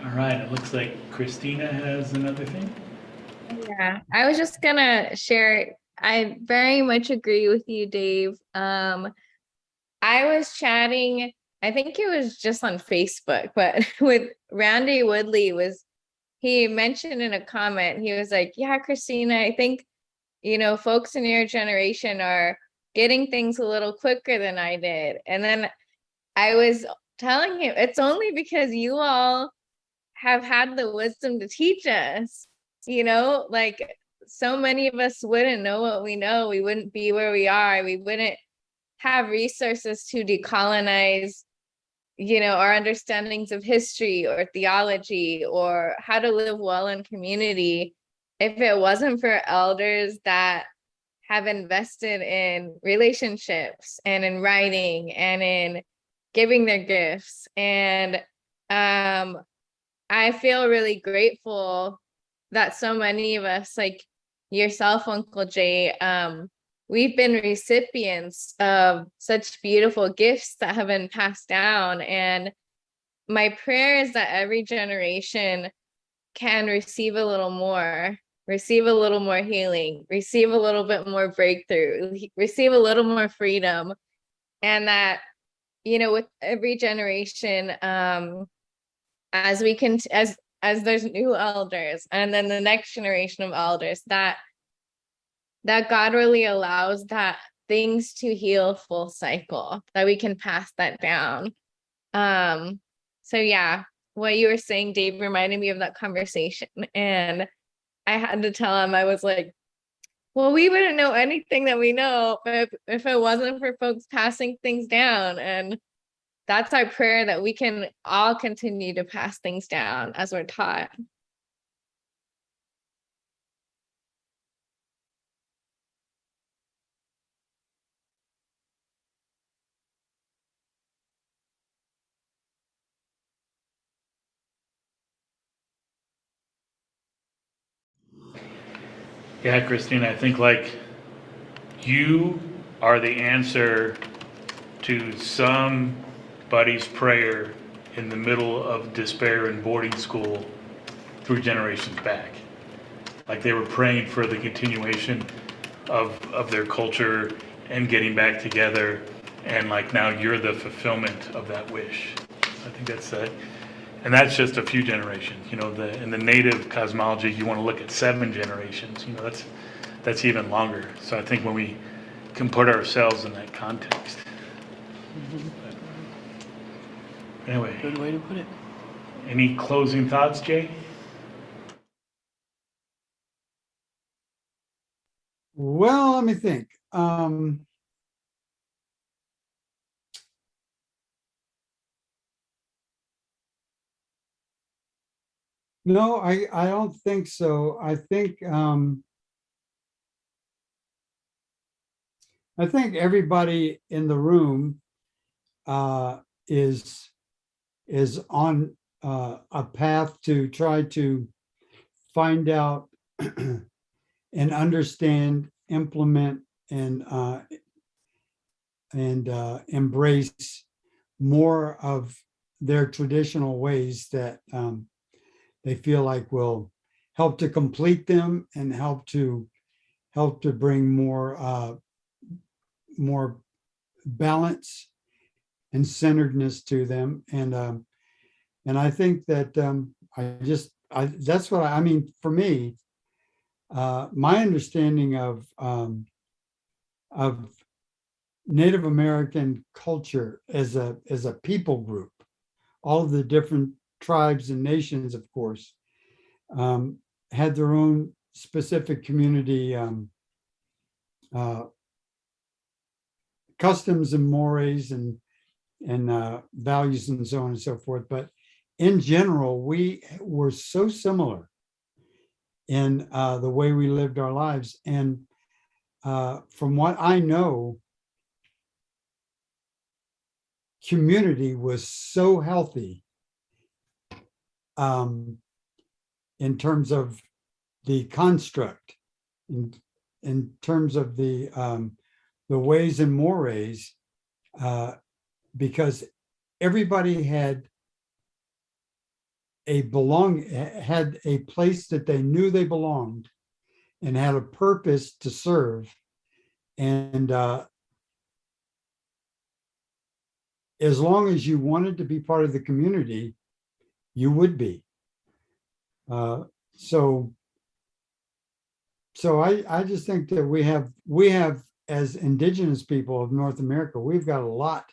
Speaker 1: All right, it looks like Christina has another thing.
Speaker 7: Yeah, I was just gonna share. I very much agree with you, Dave. I was chatting, I think it was just on Facebook, but with Randy Woodley. He mentioned in a comment, he was like, yeah, Christina, I think, folks in your generation are getting things a little quicker than I did. And then I was telling him, it's only because you all have had the wisdom to teach us, like so many of us wouldn't know what we know. We wouldn't be where we are. We wouldn't have resources to decolonize, our understandings of history or theology or how to live well in community if it wasn't for elders that have invested in relationships and in writing and in giving their gifts. And I feel really grateful that so many of us, like yourself, Uncle Jay, we've been recipients of such beautiful gifts that have been passed down. And my prayer is that every generation can receive a little more healing, receive a little bit more breakthrough, receive a little more freedom. And that, with every generation, as we can, as there's new elders and then the next generation of elders, that God really allows that things to heal full cycle, that we can pass that down. So yeah, what you were saying, Dave, reminded me of that conversation. And I had to tell him, I was like, well, we wouldn't know anything that we know if it wasn't for folks passing things down. And that's our prayer, that we can all continue to pass things down as we're taught.
Speaker 1: Yeah, Christina, I think like you are the answer to somebody's prayer in the middle of despair in boarding school 3 generations back. Like they were praying for the continuation of their culture and getting back together. And like now you're the fulfillment of that wish. I think that's that. And that's just a few generations. In the native cosmology, you want to look at 7 generations. That's even longer. So I think when we can put ourselves in that context. Anyway.
Speaker 4: Good way to put it.
Speaker 1: Any closing thoughts, Jay?
Speaker 3: Well, let me think. No, I don't think so. I think everybody in the room is on a path to try to find out and understand, implement, and embrace more of their traditional ways that they feel like will help to complete them and help to bring more balance and centeredness to them. And I think that that's what I mean. For me, my understanding of Native American culture as a people group, all of the different tribes and nations, of course, had their own specific community customs and mores and values and so on and so forth. But in general, we were so similar in the way we lived our lives. And from what I know, community was so healthy in terms of the construct, in terms of the ways and mores, because everybody had a place that they knew they belonged and had a purpose to serve. And as long as you wanted to be part of the community, you would be. So I just think that we have as indigenous people of North America, we've got a lot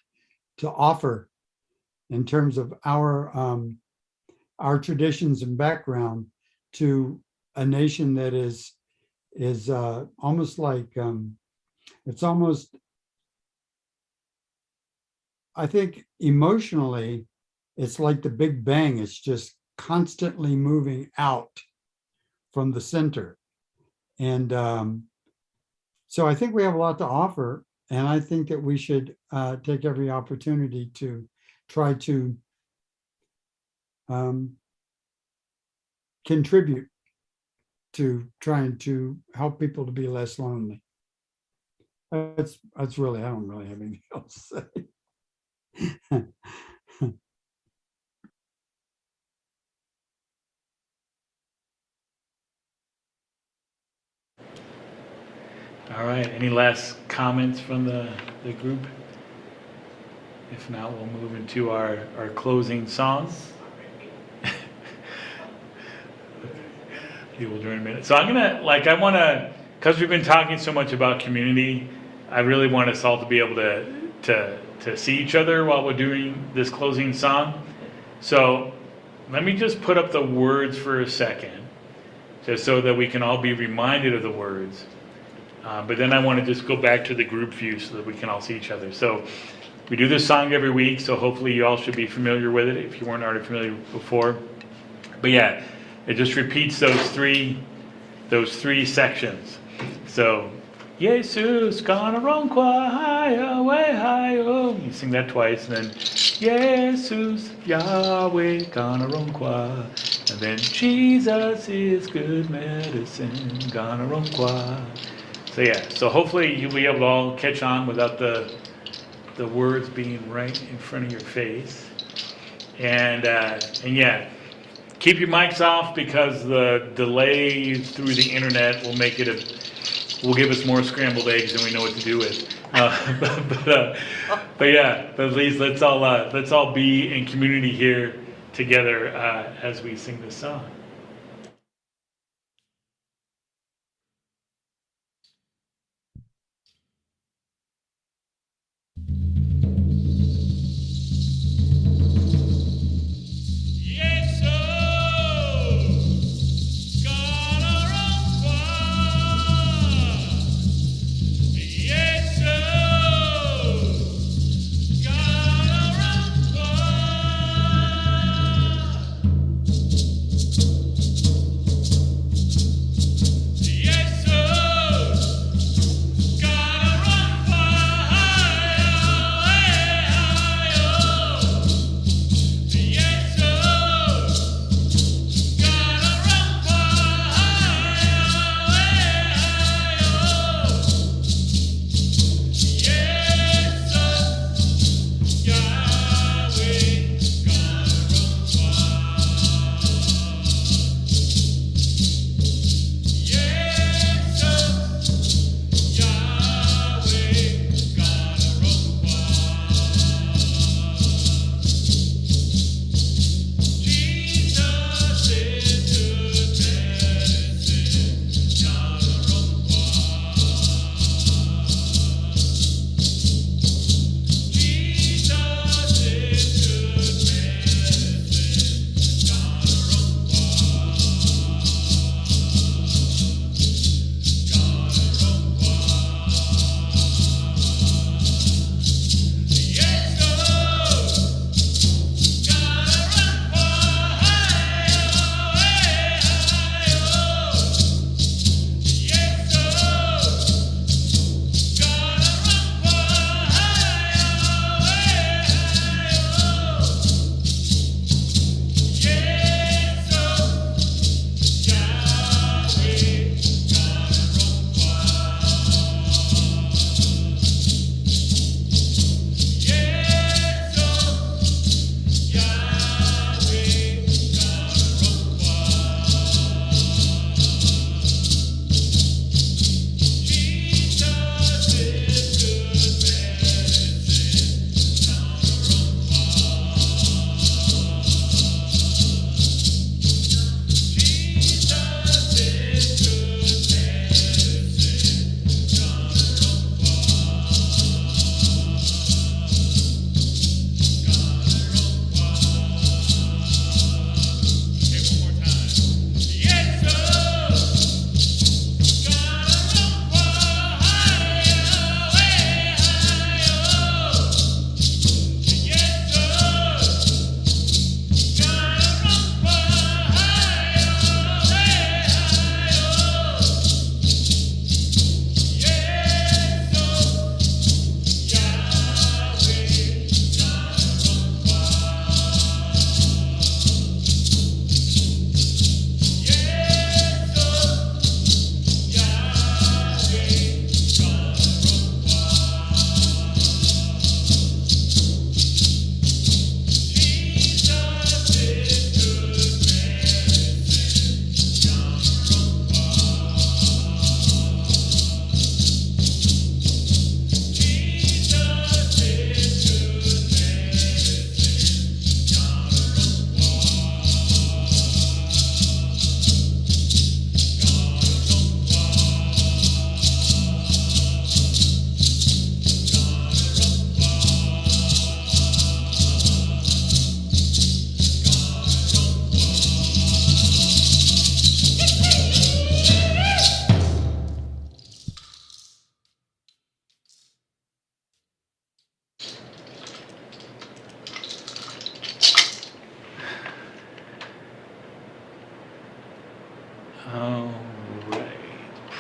Speaker 3: to offer in terms of our traditions and background to a nation that is almost like it's almost, I think emotionally, it's like the Big Bang. It's just constantly moving out from the center. And so I think we have a lot to offer. And I think that we should take every opportunity to try to contribute to trying to help people to be less lonely. That's really, I don't really have anything else to say.
Speaker 1: All right, any last comments from the group? If not, we'll move into our closing songs. You will join in a minute. So I want to, because we've been talking so much about community, I really want us all to be able to see each other while we're doing this closing song. So let me just put up the words for a second, just so that we can all be reminded of the words. But then I want to just go back to the group view so that we can all see each other. So we do this song every week, so hopefully you all should be familiar with it if you weren't already familiar before. But yeah, it just repeats those three sections. So, Jesus, Ganaronkwa, Highway, Hi-Oh. You sing that twice, and then Jesus, Yahweh, Ganaronkwa. And then Jesus is good medicine, Ganaronkwa. So yeah, so hopefully you'll be able to all catch on without the words being right in front of your face. And yeah, keep your mics off because the delay through the internet will make will give us more scrambled eggs than we know what to do with. But yeah, but at least let's all be in community here together as we sing this song.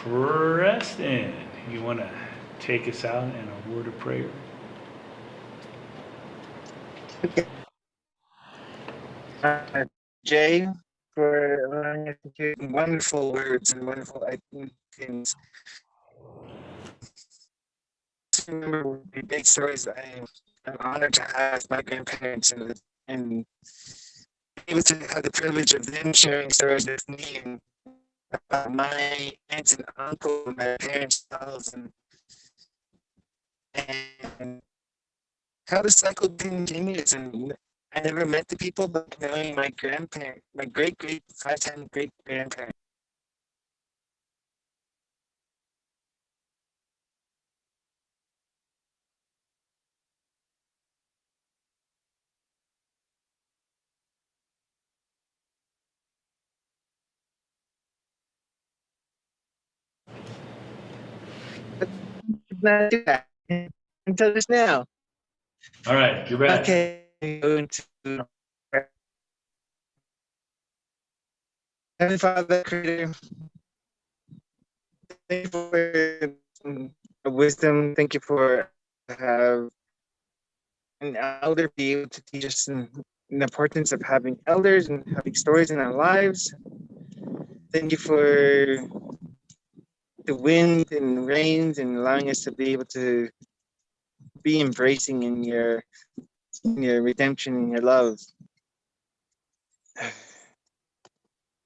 Speaker 1: Preston, you want to take us out in a word of prayer?
Speaker 13: Jay, for allowing us to hear wonderful words and wonderful things. Remember the big stories I'm honored to have my grandparents and able to have the privilege of them sharing stories with me and about my aunts and uncle and my parents' house and how the cycle continues. And I never met the people, but knowing my grandparent, my great 5 time great grandparent. Not do that until just now.
Speaker 1: All right, you're back.
Speaker 13: Okay, going to Heavenly Father, Creator, thank you for wisdom. Thank you for have an elder be able to teach us the importance of having elders and having stories in our lives. Thank you for the wind and rains and allowing us to be able to be embracing in your redemption and your love.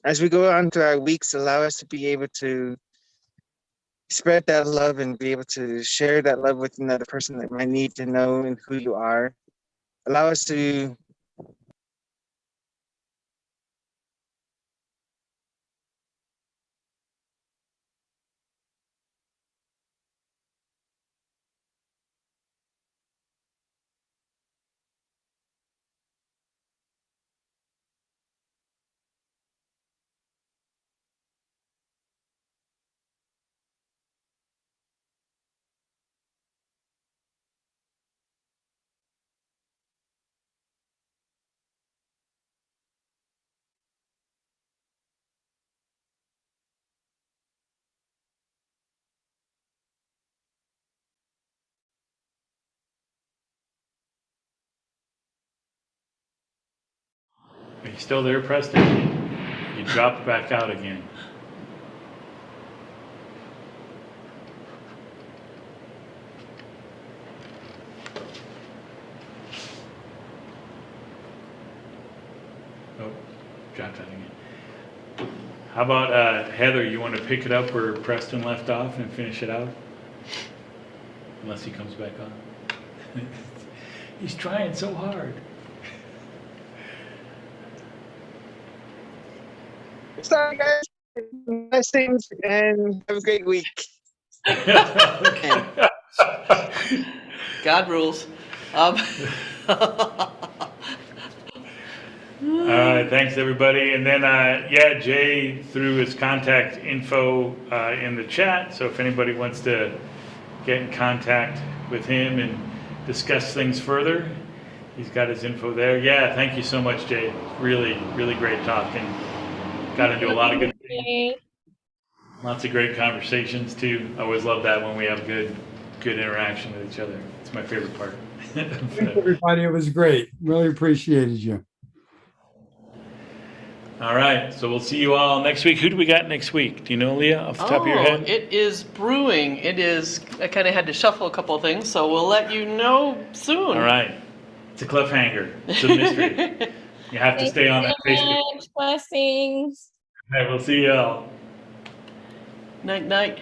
Speaker 13: As we go on to our weeks, allow us to be able to spread that love and be able to share that love with another person that might need to know and who you are. Allow us to
Speaker 1: Are you still there, Preston? You dropped back out again. Oh, dropped out again. How about Heather? You want to pick it up where Preston left off and finish it out? Unless he comes back on. He's trying so hard.
Speaker 13: sorry guys. Nice things and have a great week.
Speaker 4: God rules.
Speaker 1: All right, thanks everybody. And then, yeah, Jay threw his contact info in the chat. So if anybody wants to get in contact with him and discuss things further, he's got his info there. Yeah, thank you so much, Jay. Really, really great talking. Got into a lot of good things. Lots of great conversations too. I always love that when we have good interaction with each other. It's my favorite part.
Speaker 3: Thanks, everybody. It was great. Really appreciated you.
Speaker 1: All right, so we'll see you all next week. Who do we got next week? Do you know, Leah, off the top of your head?
Speaker 4: It is brewing. It is, I kind of had to shuffle a couple of things, so we'll let you know soon.
Speaker 1: All right. It's a cliffhanger. It's a mystery. You have to stay on that Facebook.
Speaker 7: Blessings.
Speaker 1: All right, we'll see you all.
Speaker 4: Night, night.